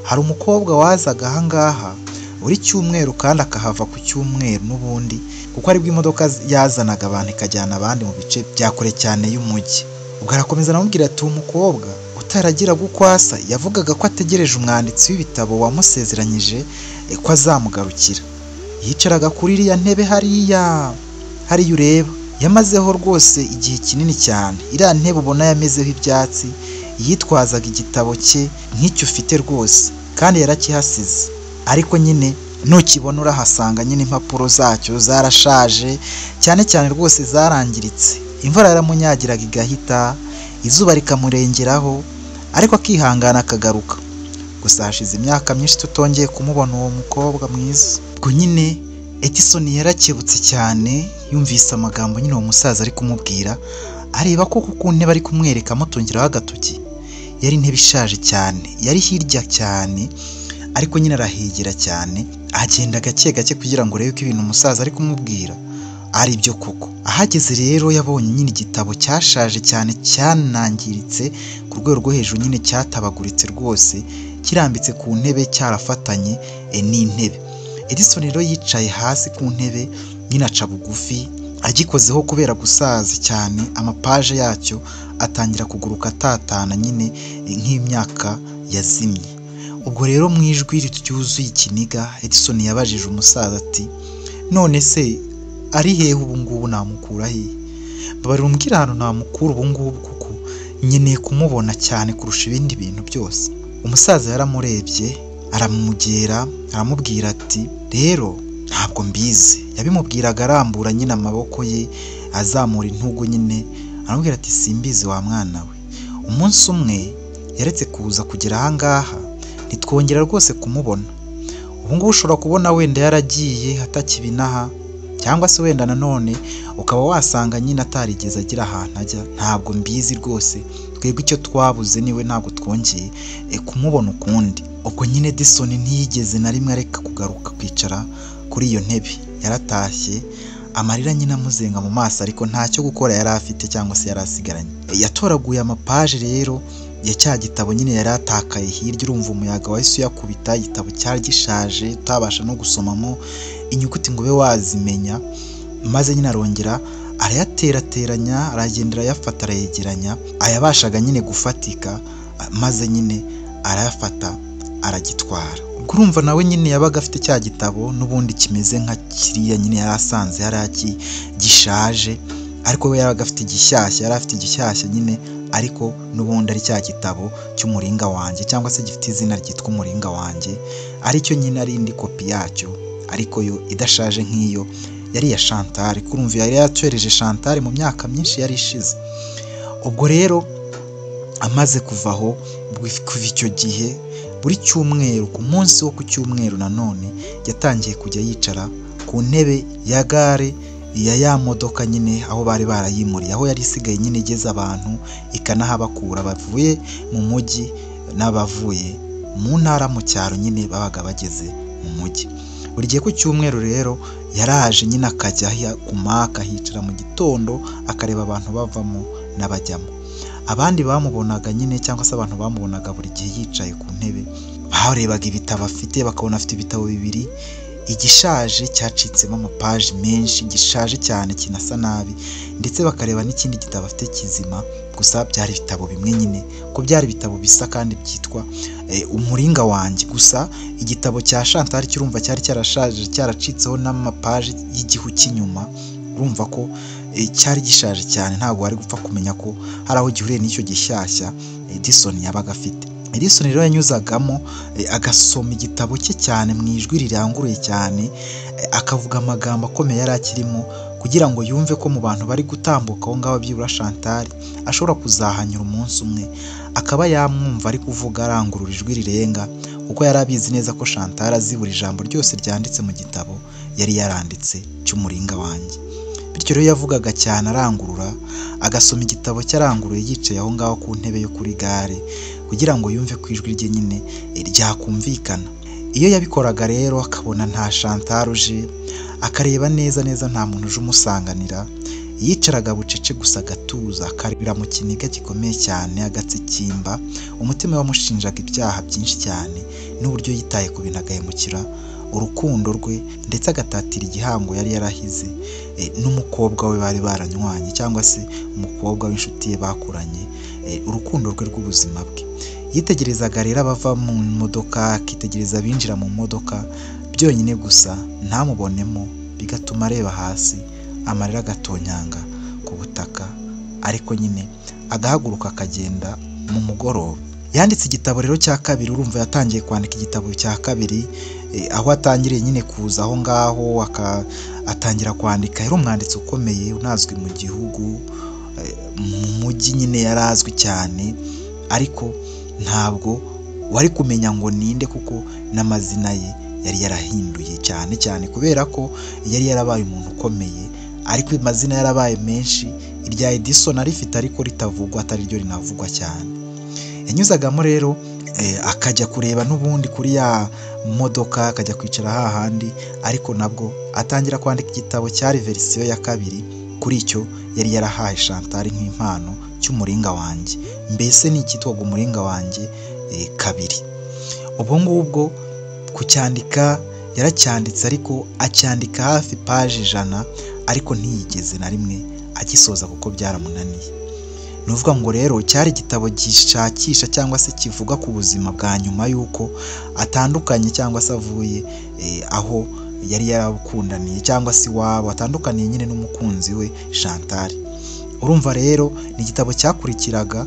Hari umukobwa wazaga ahangaha buri cyumweru kandi akahava ku cyumweru n'ubundi, kuko aribwo imodoka yazanaga abantu ikajyana abandi mu bice bya kure cyane y'umujyi. Ubwo arakomeza aramubwira ati umukobwa utaragira gukwasa yavugaga ko ategereje umwanditsi w'ibitabo wamusezeranyije ko azamugarukira. Yicaraga kuri iriya ntebe hariya ureba, yamazeho rwose igihe kinini cyane. Iriya ntebe ubona yamezeho ibyatsi, yitwazaga igitabo cye nk'icyo ufite rwose kandi yarakihasize, ariko nyine nukibona urahasanga nyine impapuro zacyo zarashaje cyane rwose, zarangiritse. Imvura yaramunyagiraga igahita, izuba rikamurengeraho, ariko akihangana akagaruka. Gusa hashize imyaka myinshi tutongeye kumubona uwo mukobwa mwiza. Ubwo nyine Edison yarakebutse cyane, yumvise amagambo nyine uwo musaza ari kumubwira, areba ko ku ntebe ari kumwereka amutungiraho agatoki yari intebe ishaje cyane, yari hirya cyane, ariko nyine arahegera cyane, agenda gake gake kugira ngo arebe ko ibintu umusaza ari kumubwira ari byo koko. Ahageze rero yabonye nyine igitabo cyashaje cyane, cyanangiritse ku rwego rwo hejuru, nyine cyatabaguritse rwose, kirambitse ku ntebe cyarafatanye n'intebe. Edison rero yicaye hasi ku ntebe nyine aca bugufi, agikozeho kubera gusaza cyane, amapaje yacyo atangira kuguruka atatana nyine nk'imyaka yazimye. Ubwo rero mu ijwi rityuzuye ikiniga, Edison yabajije umusaza ati none se ari hehe ubu ngubu, namukura he? Babarira umbwira ahantu namukura ubu ngubu, kuko nkeneye kumubona cyane kurusha ibindi bintu byose. Umusaza yaramurebye aramugera, aramubwira ati rero ntabwo mbizi. Yabimubwiraga arambura nyine amaboko ye, azamura intugu nyine, aramubwira ati simbizi wa mwana we. Umunsi umwe yaretse kuza kugera ahangaha, ntitwongera rwose kumubona. Ubu ngubu ushobora kubona wenda yaragiye atakibinaha, cyangwa se wenda nanone ukaba wasanga nyine atarigeze agira ahantu ajya, ntabwo mbizi rwose. Twebwe icyo twabuze niwe, ntabwo twongeye kumubona ukundi. Ubwo nyine Edison ntiyigeze na rimwe areka kugaruka kwicara kuri iyo ntebe. Yaratashye, amarira nyine amuzenga mu maso, ariko ntacyo gukora yari afite cyangwa se yari asigaranye. Yatoraguye amapaje rero ya cya gitabo nyine yari atakaye hirya, urumva umuyaga wahise uyakubita, igitabo cyari gishaje utabasha no gusomamo inyuguti ngo ube wazimenya. Maze nyine arongera arayaterateranya, aragenda arayafata, arayegeranya ayabashaga nyine gufatika, maze nyine arayafata aragitwara. Ubwo urumva nawe nyine yabaga afite cya gitabo n'ubundi kimeze nka kiriya nyine yari asanze yari gishaje, ariko we yabaga afite igishyashya, yari afite igishyashya nyine, ariko n'ubundi ari cya gitabo cy'umuringa wanjye, cyangwa se gifite izina ryitwa umuringa wanjye, aricyo nyine ari indi kopi yacyo, ariko yo idashaje nk'iyo yari iya Chantal. Kurumva yari yatwereje Chantal mu myaka myinshi yari ishize. Ubwo rero amaze kuvaho, kuva icyo gihe buri cyumweru ku munsi wo ku cyumweru nanone yatangiye kujya yicara ku ntebe ya gare ya modoka nyine aho bari barayimuriye, aho yari isigaye nyine igeze abantu ikanahabakura bavuye mu mujyi n'abavuye mu ntara mu cyaro nyine babaga bageze mu mujyi. Buri gihe ku cyumweru rero yaraje nyine akajya kumaka hicara mu gitondo akareba abantu bavamo n'abajyamo. Abandi bamubonaga nyine cyangwa se abantu bamubonaga buri gihe yicaye ku ntebe barebaga ibitabo afite, bakabona afite ibitabo bibiri, igishaje cyacitsemo amapaji menshi gishaje cyane kinasa nabi, ndetse bakareba n'ikindi gitabo afite kizima gusa byari ibitabo bimwe nyine ko byari ibitabo bisa kandi byitwa umuringa wanjye. Gusa igitabo cya Chantal cyurumva cyari cyarashaje cyaracitseho n'amapaji y'igihu cy'inyuma, urumva ko cyari gishaje cyane, ntabwo wari gupfa kumenya ko hari aho gihuriye n'icyo gishyashya Edison yabaga afite. Edison rero yanyuzagamo agasoma igitabo cye cyane mu ijwi riranguruye cyane, akavuga amagambo akomeye yari akirimo kugira ngo yumve ko mu bantu bari gutambuka aho ngaho byibura Chantal ashobora kuzahanyura umunsi umwe akaba yamwumva ari kuvuga arangurura ijwi rirenga, kuko yari abizi neza ko Chantal azi buri jambo ryose ryanditse mu gitabo yari yaranditse cy'umuringa wanjye. Bityo rero yavugaga cyane arangurura, agasoma igitabo cyaranguruye yicaye aho ngaho ku ntebe yo kuri gare kugira ngo yumve ko ijwi rye nyine ryakumvikana. Iyo yabikoraga rero akabona nta Chantal uje, akareba neza nta muntu uje umusanganira, yicaraga bucece gusa agatuza akarira mu kiniga gikomeye cyane agatsikimba, umutima wamushinjaga ibyaha byinshi cyane n'uburyo yitaye ku bintu agahemukira urukundo rwe, ndetse agatatira igihango yari yarahize n'umukobwa we bari baranywanye cyangwa se umukobwa w'inshuti ye bakuranye, urukundo rwe rw'ubuzima bwe. Yitegerezaga rero abava mu modoka, akitegereza abinjira mu modoka byonyine gusa ntamubonemo, bigatuma areba hasi amarira agatonyanga ku butaka, ariko nyine agahaguruka akagenda mu mugoroba. Yanditse igitabo rero cya kabiri, urumva yatangiye kwandika igitabo cya kabiri aho atangiriye nyine kuza aho ngaho atangira kwandika. Yari umwanditsi ukomeye unazwi mu gihugu, mu mujyi nyine yarazwi cyane, ariko ntabwo wari kumenya ngo ninde kuko n'amazina ye yari yarahinduye cyane cyane kubera ko yari yarabaye umuntu ukomeye, ariko amazina yarabaye menshi. Irya Edison arifite ariko ritavugwa, atari ryo rinavugwa cyane. Yanyuzagamo rero akajya kureba n'ubundi kuri ya modoka, akajya kwicara hahandi, ariko nabwo atangira kwandika igitabo cyari verisiyo ya kabiri kuri icyo yari yarahaye Chantal nk'impano cy'umuringa wanjye. Mbese ni icyitwaga umuringa wanjye kabiri. Ubwo ngubwo kucyandika yaracyanditse, ariko acyandika hafi paji 100, ariko ntiyigeze na rimwe agisoza kuko byaramunaniye. Nuvuga ngo rero cyari igitabo gishakisha cyangwa se kivuga ku buzima bwa nyuma y'uko atandukanye cyangwa se avuye aho yari yarakundaniye cyangwa se iwabo, atandukaniye nyine n'umukunzi we Chantal. Urumva rero ni igitabo cyakurikiraga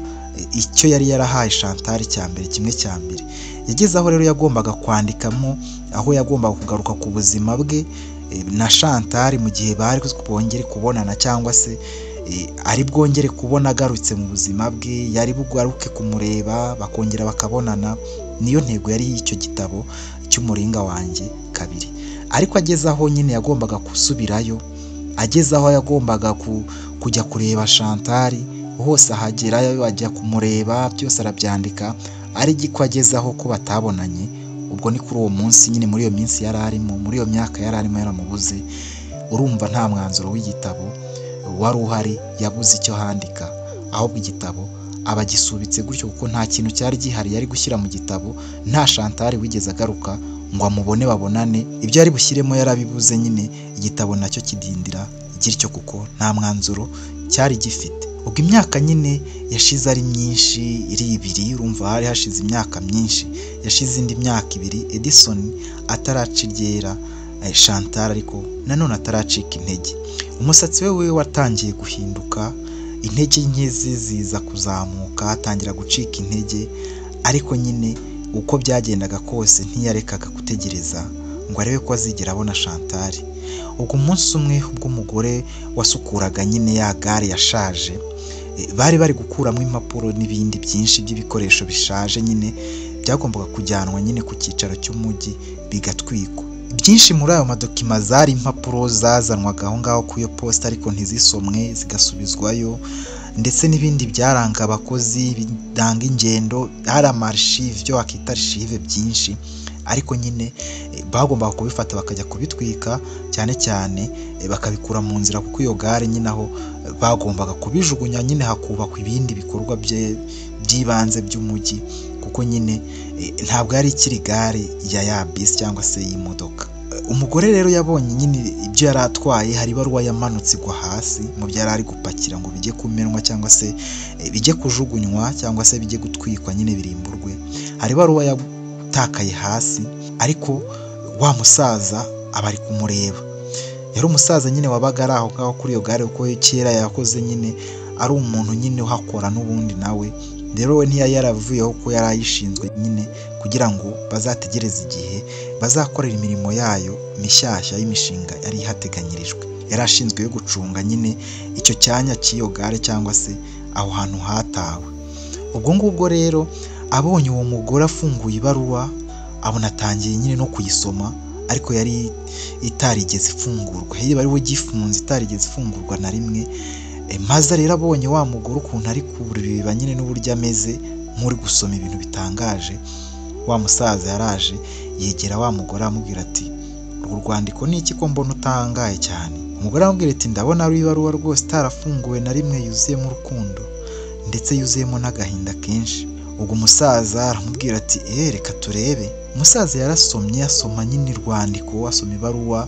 icyo yari yarahaye Chantal kimwe cya mbere. Yageze aho rero yagombaga kwandikamo aho yagombaga kugaruka ku buzima bwe na Chantal mu gihe bari bwongere kubonana, cyangwa se ari bwongere kubona agarutse mu buzima bwe, yari bugaruke kumureba bakongera bakabonana. Niyo ntego yari y'icyo gitabo cy'umuringa wanjye kabiri. Ariko ageze aho nyine yagombaga gusubirayo, ageze aho yagombaga kujya kureba Chantal, hose ahagerayo ajya kumureba, byose arabyandika, ariko ageze aho ko batabonanye. Ubwo ni kuri uwo munsi nyine, muri iyo minsi yari arimo, muri iyo myaka yari arimo yaramubuze. Urumva nta mwanzuro w'igitabo wari uhari, yabuze icyo handika, ahubwo igitabo aba gisubitse gutyo kuko nta kintu cyari gihari yari gushyira mu gitabo. Nta Chantal wigeze agaruka ngo amubone babonane, ibyo yari bushyiremo yarabibuze nyine. Igitabo nacyo kidindira gityo kuko nta mwanzuro cyari gifite. Ubwo imyaka nyine yashize ari myinshi, iri 2, urumva hari hashize imyaka myinshi, yashize indi myaka 2 Edison ataraca iryera Chantal, ariko nanone ataracika intege. Umusatsi we watangiye guhinduka, intege nke ziza kuzamuka, atangira gucika intege, ariko nyine uko byagendaga kose ntiyarekaga gutegereza ngo arebe ko azigera abona Chantal. Ubwo umunsi umwe ubwo umugore wasukuraga nyine ya gare yashaje, bari gukuramo impapuro n'ibindi byinshi by'ibikoresho bishaje nyine byagombaga kujyanwa nyine ku cyicaro cy'umujyi bigatwikwa. Byinshi muri ayo madokima zari impapuro zazanwaga aho ngaho ku iyo posita ariko ntizisomwe zigasubizwayo, ndetse n'ibindi byaranga abakozi biranga ingendo, hari amarishive, ibyo wakita arishive byinshi, ariko nyine bagombaga kubifata bakajya kubitwika, cyane cyane bakabikura mu nzira, kuko iyo gare nyine aho bagombaga kubijugunya nyine hakubakwa ibindi bikorwa by'ibanze by'umujyi, kuko nyine ntabwo yari ikiri gare ya bisi cyangwa se y'imodoka. Umugore rero yabonye nyine ibyo yari atwaye, hari ibaruwa yamanutse igwa hasi mu byo yari ari gupakira ngo bijye kumenwa cyangwa se bijye kujugunywa cyangwa se bijye gutwikwa nyine birimburwe. Hari ibaruwa yatakaye hasi, ariko wa musaza aba ari kumureba. Yari umusaza nyine wabaga ari aho ngaho kuri iyo gare, kuko kera yakoze nyine ari umuntu nyine uhakora n'ubundi nawe. Rero we ntiyari yaravuyeho ko yari ayishinzwe nyine kugira ngo bazategereze igihe bazakorera imirimo yayo mishyashya y'imishinga yari ihateganyirijwe. Yari ashinzwe yo gucunga nyine icyo cyanya cy'iyo gare cyangwa se aho hantu hatawe. Ubwo ngubwo rero abonye uwo mugore afunguye ibaruwa, abona atangiye nyine no kuyisoma, ariko yari itarigeze ifungurwa, yari bari gifunze itarigeze ifungurwa na rimwe. Maze rero abonye wa mugore ukuntu ari kureba nyine n'uburyo ameze nk'uri gusoma ibintu bitangaje, wa musaza yaraje yegera wa mugore amubwira ati, urwo rwandiko ni iki ko mbona utangaye cyane? Umugore aramubwira ati, ndabona ari ibaruwa rwose itarafunguwe na rimwe, yuzuyemo urukundo ndetse yuzuyemo n'agahinda kenshi. Ubwo umusaza aramubwira ati, reka turebe. Umusaza yarasomye, asoma nyine urwandiko, asoma ibaruwa,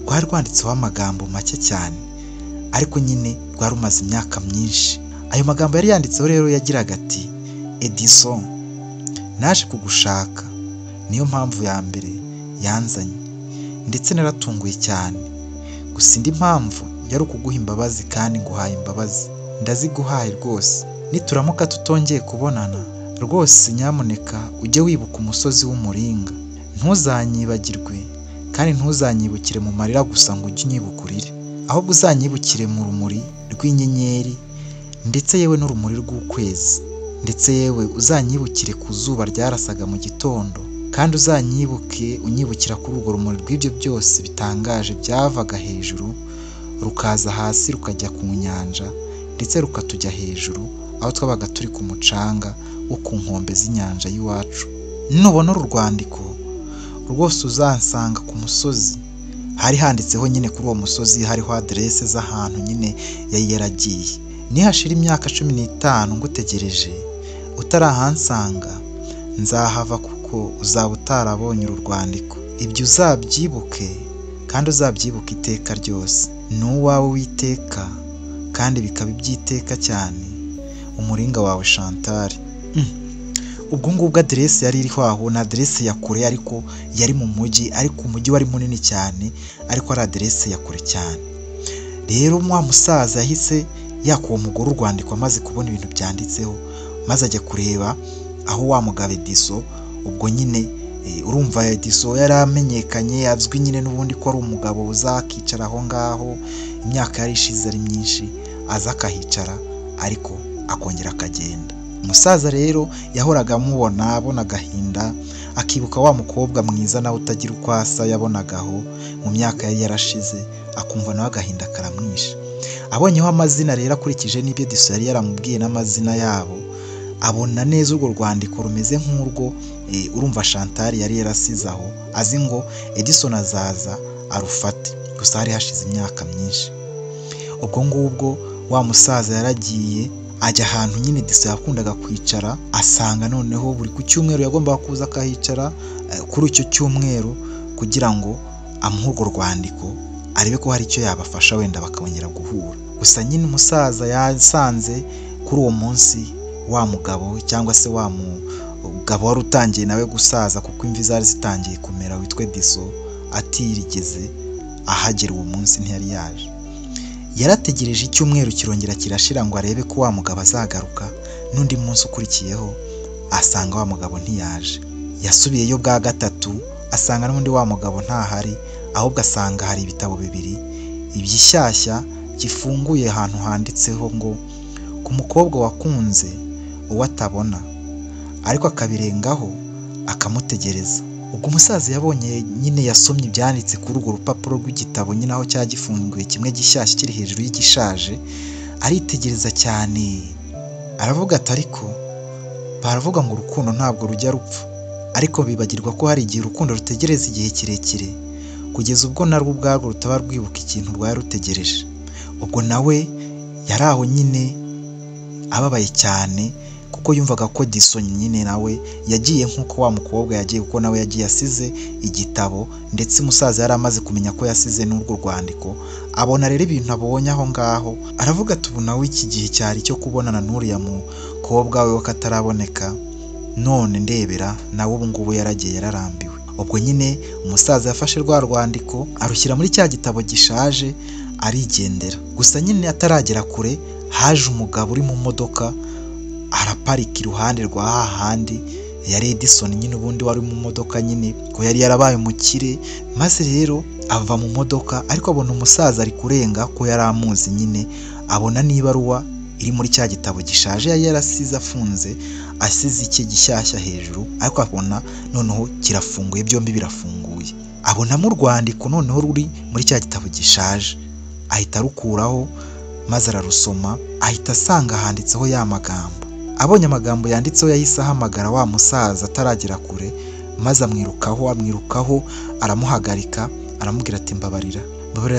rwari rwanditseho amagambo make cyane, ariko nyine rwari rumaze imyaka myinshi. Ayo magambo yari yanditseho rero yagiraga ati, Edison, naje kugushaka, niyo mpamvu ya mbere yanzanye, ndetse naratunguye cyane. Gusa indi mpamvu yari ukuguha imbabazi, kandi nguhaye imbabazi, ndaziguhaye rwose. Nituramuka tutongeye kubonana, rwose nyamuneka ujye wibuka umusozi w'umuringa, ntuzanyibagirwe kandi ntuzanyibukire mu marira gusa ngo ujye unyibukurire, ahubwo uzanyibukire mu rumuri rw'inyenyeri, ndetse yewe n'urumuri rw'ukwezi, ndetse yewe uzanyibukire ku zuba ryarasaga mu gitondo, kandi uzanyibuke unyibukira kuri urwo rumuri rw'ibyo byose bitangaje byavaga hejuru rukaza hasi rukajya ku nyanja, ndetse rukatujya hejuru aho twabaga turi ku mucanga wo ku nkombe z'inyanja y'iwacu. Nubona uru rwandiko rwose uzansanga ku musozi. Hari handitseho nyine kuri uwo musozi hariho aderese z'ahantu nyine yari yaragiye. Nihashira imyaka 15 ngutegereje utarahansanga, nzahava kuko uzaba utarabonye uru rwandiko. Ibyo uzabyibuke, kandi uzabyibuka iteka ryose. N'uwawe witeka, kandi bikaba ibyiteka cyane, umuringa wawe Chantal. Ubwo ngubwo aderese yari iriho aho, na aderese ya kure, ariko yari mu mujyi, ariko umujyi wari munini cyane, ariko ari aderese ya kure cyane. Rero wa musaza yahise yaka uwo mugore urwandiko amaze kubona ibintu byanditseho, maze ajya kureba aho wa mugabo Edison. Ubwo nyine urumva Edison yari amenyekanye, azwi nyine n'ubundi ko ari umugabo uzakicara aho ngaho, imyaka yari ishize ari myinshi, aza akahicara ariko akongera akagenda. Umusaza rero yahoraga amubona, abona agahinda, akibuka wa mukobwa mwiza nawe utagira uko asa yabonagaho mu myaka yari yarashize, akumva nawe agahinda karamwishe. Abonyeho amazina rero akurikije n'ibyo Edison yari yaramubwiye n'amazina yabo, abona neza urwo rwandiko rumeze nk'urwo urumva Chantal yari yarasize aho, azi ngo Edison azaza arufate. Gusa hari hashize imyaka myinshi. Ubwo ngubwo wa musaza yaragiye ajya ahantu nyine Edison yakundaga kwicara, asanga noneho buri ku cyumweru yagombaga kuza akahicara kuri icyo cyumweru kugira ngo amuhe urwo rwandiko, arebe ko hari icyo yabafasha, wenda bakongera guhura. Gusa nyine umusaza yasanze kuri uwo munsi wa mugabo, cyangwa se wa mugabo wari utangiye nawe gusaza kuko imvi zari zitangiye kumera, witwa Edison, atirigeze ahagera uwo munsi, ntiyari yaje. Yarategereje icyumweru kirongera kirashira ngo arebe ko wa mugabo azagaruka. N'undi munsi ukurikiyeho asanga wa mugabo ntiyaje. Yasubiyeyo bwa gatatu, asanga n'undi wa mugabo ntahari, ahubwo asanga hari ibitabo bibiri ibyishyashya gifunguye ahantu handitseho ngo, ku mukobwa wakunze uwo atabona, ariko akabirengaho akamutegereza. Ubwo umusaza yabonye nyine yasomye ibyanditse kuri urwo rupapuro rw'igitabo nyine aho cyagifunguye kimwe gishyashya kiri hejuru y'igishaje, aritegereza cyane aravuga ati ariko baravuga ngo urukundo ntabwo rujya rupfa, ariko bibagirwa ko hari igihe urukundo rutegereza igihe kirekire kugeza ubwo narwo ubwarwo rutaba rwibuka ikintu rwari rutegereje. Ubwo nawe yari aho nyine ababaye cyane kuko yumvaga ko Edison nyine nawe yagiye nk'uko wa mukobwa yagiye, kuko nawe yagiye asize igitabo, ndetse umusaza yari amaze kumenya ko yasize n'urwo rwandiko. Abona rero ibintu abonye aho ngaho, aravuga ati ubu nawe iki gihe cyari cyo kubonana n'uriya mukobwa we kataraboneka, none ndebera nawe ubu ngubu yaragiye yararambiwe. Ubwo nyine umusaza yafashe rwa rwandiko arushyira muri cya gitabo gishaje arigendera. Gusa nyine ataragera kure haje umugabo uri mu modoka araparika iruhande rwa hahandi yari Edison nyine ubundi wari mu modoka nyine ko yari yarabaye umukire. Maze rero ava mu modoka, ariko abona umusaza ari kurenga ko yari amuzi nyine, abona n'ibaruwa iri muri cya gitabo gishaje yari yarasize afunze, asize icye gishyashya hejuru, ariko abona noneho kirafunguye, byombi birafunguye. Abonamo urwandiko noneho ruri muri cya gitabo gishaje, ahita arukuraho maze ararusoma, ahita asanga handitseho ya magambo. Abonye amagambo yanditseho yahise ahamagara wa musaza ataragera kure, maze amwirukaho aramuhagarika, aramubwira ati mbabarira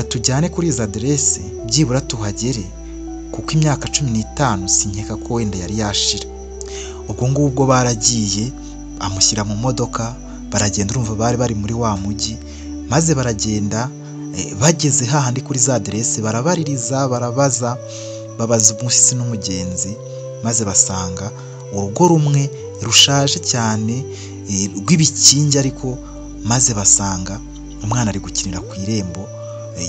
tujyane kuri izi aderesi byibura tuhagere, kuko imyaka 15 sinkeka ko wenda yari yashira. Ubwo ngubwo baragiye amushyira mu modoka, baragenda, urumva bari bari muri wa mujyi, maze baragenda. Bageze hahandi kuri za aderesi barabaririza, babaza umushyitsi n'umugenzi, maze basanga urugo rumwe rushaje cyane rw'ibikingi, ariko maze basanga umwana ari gukinira ku irembo,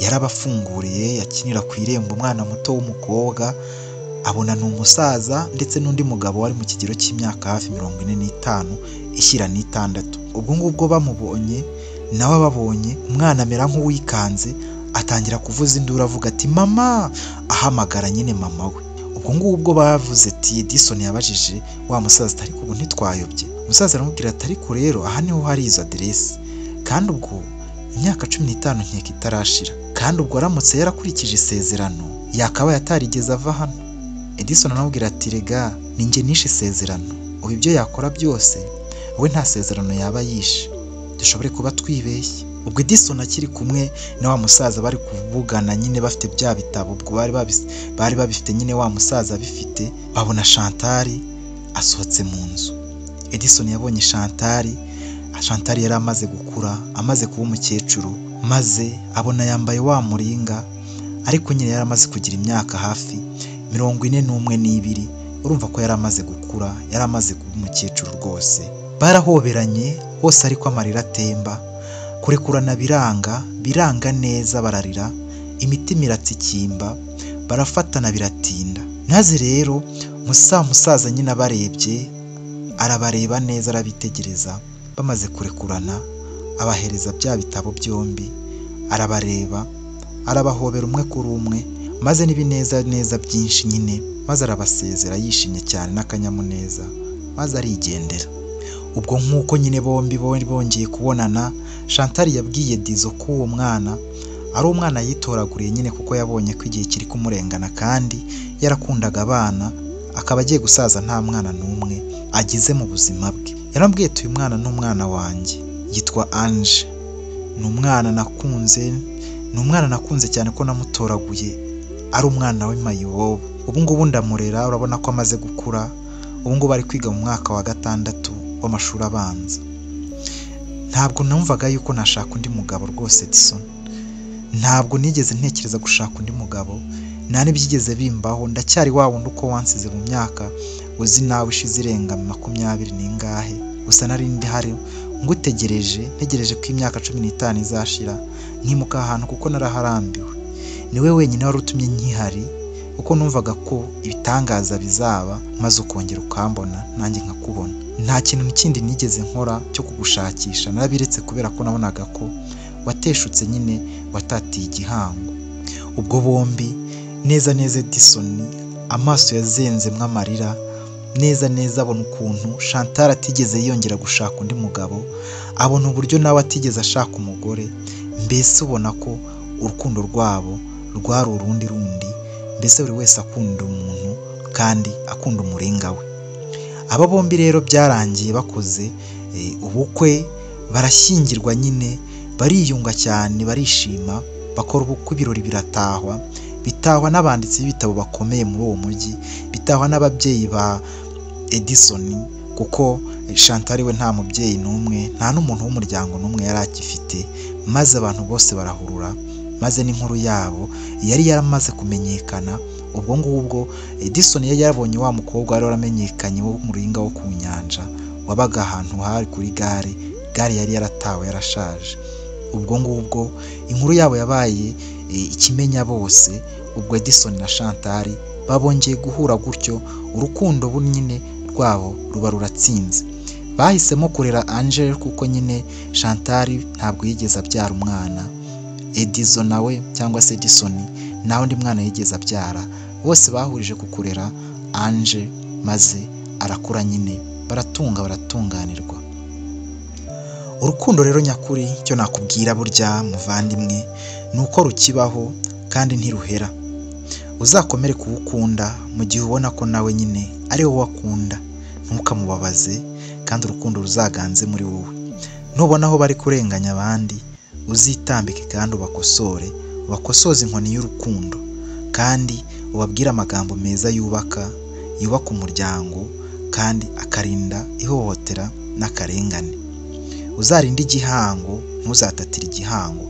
yarabafunguriye yakinira ku irembo, umwana muto w'umukobwa. Abona ni umusaza ndetse n'undi mugabo wari mu kigero cy'imyaka hafi 45 ishyira n'6. Ubwo ngubwo bamubonye nawe ababonye, umwana amera nk'uwikanze, atangira kuvuza induru avuga ati mama, ahamagara nyine mama we. Ubwo ngubwo bavuze ati Edison yabajije wa musaza ariko ubu ntitwayobye. Umusaza aramubwira ati ariko rero aha niho hari izo aderesi, kandi ubwo imyaka 15 nkeka itarashira, kandi ubwo aramutse yarakurikije isezerano yakaba yatarigeze ava hano. Edison aramubwira ati rega ninjye nishe isezerano, ubu ibyo yakora byose we nta sezerano yaba yishe, dushobore kuba twibeshye. Ubwo Edison akiri kumwe na wa musaza bari kuvugana nyine bafite bya bitabo, ubwo bari babifite nyine wa musaza abifite, babona Chantal asohotse mu nzu. Edison yabonye Chantal yari amaze gukura, amaze kuba umukecuru, maze abona yambaye wa muringa, ariko nyine yari amaze kugira imyaka hafi 41 urumva ko yari amaze gukura, yari amaze kuba umukecuru rwose. Barahoberanye bose ariko amarira atemba, kurekurana biranga neza, bararira, imitima iratsikimba, barafatana biratinda. Maze rero musaza nyine abarebye, arabareba neza, arabitegereza. Bamaze kurekurana abahereza bya bitabo byombi, arabareba, arabahobera umwe kuri umwe, maze n'ibineza byinshi nyine, maze arabasezera yishimye cyane n'akanyamuneza, maze arigendera. Ubwo nk'uko nyine bombi bongeye kubonana, Chantal yabwiye Edison ko uwo mwana ari umwana yitoraguriye nyine, kuko yabonye ko igihe kiri kumurengana, kandi yarakundaga abana, akaba agiye gusaza nta mwana n'umwe agize mu buzima bwe. Yarambwiye ati uyu mwana ni umwana wanjye, yitwa Ange, ni umwana nakunze cyane ko namutoraguye, ari umwana we mayibobo. Ubu ngubu ndamurera, urabona ko amaze gukura, ubu ngubu ari kwiga mu mwaka wa 6 w'amashuri abanza. Ntabwo numvaga yuko nashaka undi mugabo rwose Edison, ntabwo nigeze ntekereza gushaka undi mugabo, nta n'ibyigeze bimbaho. Ndacyari wa wundi uko wansize mu myaka uzi nawe ishize irenga 20 n'ingahe. Gusa nari ndihari ntegereje ko imyaka 15 izashira nkimuka ahantu, kuko naraharambiwe. Niwe wenyine wari utumye nkihari, kuko numvaga ko ibitangaza bizaba, maze ukongera ukambona nanjye nkakubona. Nta kintu kindi nigeze nkora cyo kugushakisha, narabiretse kubera ko nabonaga ko wateshutse nyine, watatiye igihango. Ubwo bombi neza Edison amaso yazenzemwe amarira, neza neza abona ukuntu Chantal atigeze yongera gushaka undi mugabo, abona uburyo nawe atigeze ashaka umugore, mbese ubona ko urukundo rwabo rwari urundi rundi, mbese buri wese akunda umuntu kandi akunda umuringa we. Aba bombi rero byarangiye bakoze ubukwe, barashyingirwa nyine, bariyunga cyane, barishima, bakora ubukwe, ibirori biratahwa, bitahwa n'abanditsi b'ibitabo bakomeye muri uwo mujyi, bitahwa n'ababyeyi ba Edison, kuko Chantal we nta mubyeyi n'umwe, nta n'umuntu w'umuryango n'umwe yari akifite, maze abantu bose barahurura, maze n'inkuru yabo yari yaramaze kumenyekana. Ubwo ngubwo Edison yari yabonye wa mukobwa wari waramenyekanye wo muringa wo ku nyanja, wabaga ahantu hari kuri gare yari yaratawe yarashaje. Ubwo ngubwo inkuru yabo yabaye ikimenya bose. Ubwo Edison na Chantal babongeye guhura gutyo, urukundo nyine rwabo ruba ruratsinze. Bahisemo kurera Angel kuko nyine Chantal ntabwo yigeze abyara umwana, Edison nawe cyangwa se Edison nawe undi mwana yigeze abyara. Bose bahurije ku kurera Angel, maze arakura nyine, baratunganirwa. Urukundo rero nyakuri, icyo nakubwira burya muvandimwe, ni uko rukibaho kandi ntiruhera. Uzakomere kuwukunda mu gihe ubona ko nawe nyine ari wowe akunda, ntukamubabaze, kandi urukundo ruzaganze muri wowe. Nubona aho bari kurenganya abandi, uzitambike kandi ubakosoze inkoni y'urukundo, kandi ubabwire amagambo meza yubaka umuryango kandi akarinda ihohotera n'akarengane. Uzarinde igihango, ntuzatatire igihango,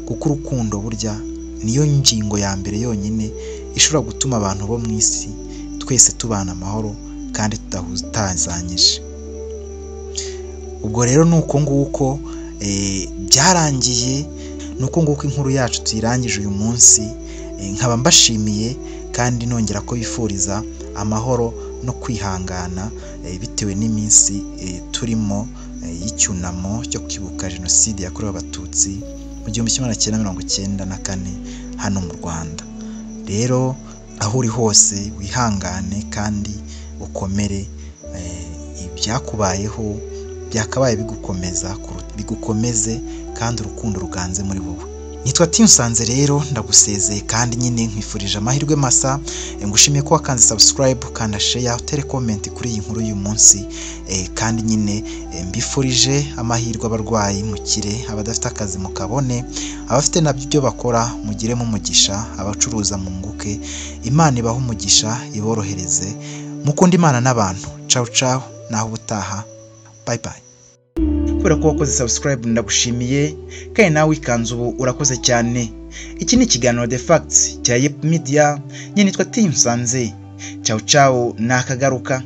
kuko urukundo burya niyo ngingo ya mbere yonyine ishobora gutuma abantu bo mu isi twese tubana amahoro kandi tudahutazanyije. Ubwo rero nuko nguko byarangiye, nuko nguko inkuru yacu tuyirangije uyu munsi. Nkaba mbashimiye kandi nongera ko bifuriza amahoro no kwihangana bitewe n'iminsi turimo y'icyunamo cyo kwibuka Jenoside yakorewe Abatutsi mu 1994 hano mu Rwanda. Rero aho uri hose wihangane kandi ukomere, ibyakubayeho byakabaye bigukomeze kandi urukundo ruganze muri wowe. Nitwa Tinsanze rero, ndagusezeye kandi nyine nkwifurije amahirwe masa. Ngushimiye ko wakanze subscribe kandi share, utere comment kuri iyi nkuru y'uyu munsi, kandi nyine mbifurije amahirwe abarwayi mukire, abadafite akazi mukabone, abafite nabyo bakora mugiremo umugisha, abacuruza munguke, Imana ibaha umugisha, iborohereze, mukunda Imana n'abantu. Ciao ciao, naho ubutaha, bye bye. Kubera ko wakoze subscribe ndagushimiye, kandi nawe ikanze ubu urakoze cyane. Iki ni ikiganiro The Facts cya Yep Media, nyine nitwa Tinsanze. Ciao ciao, nakagaruka.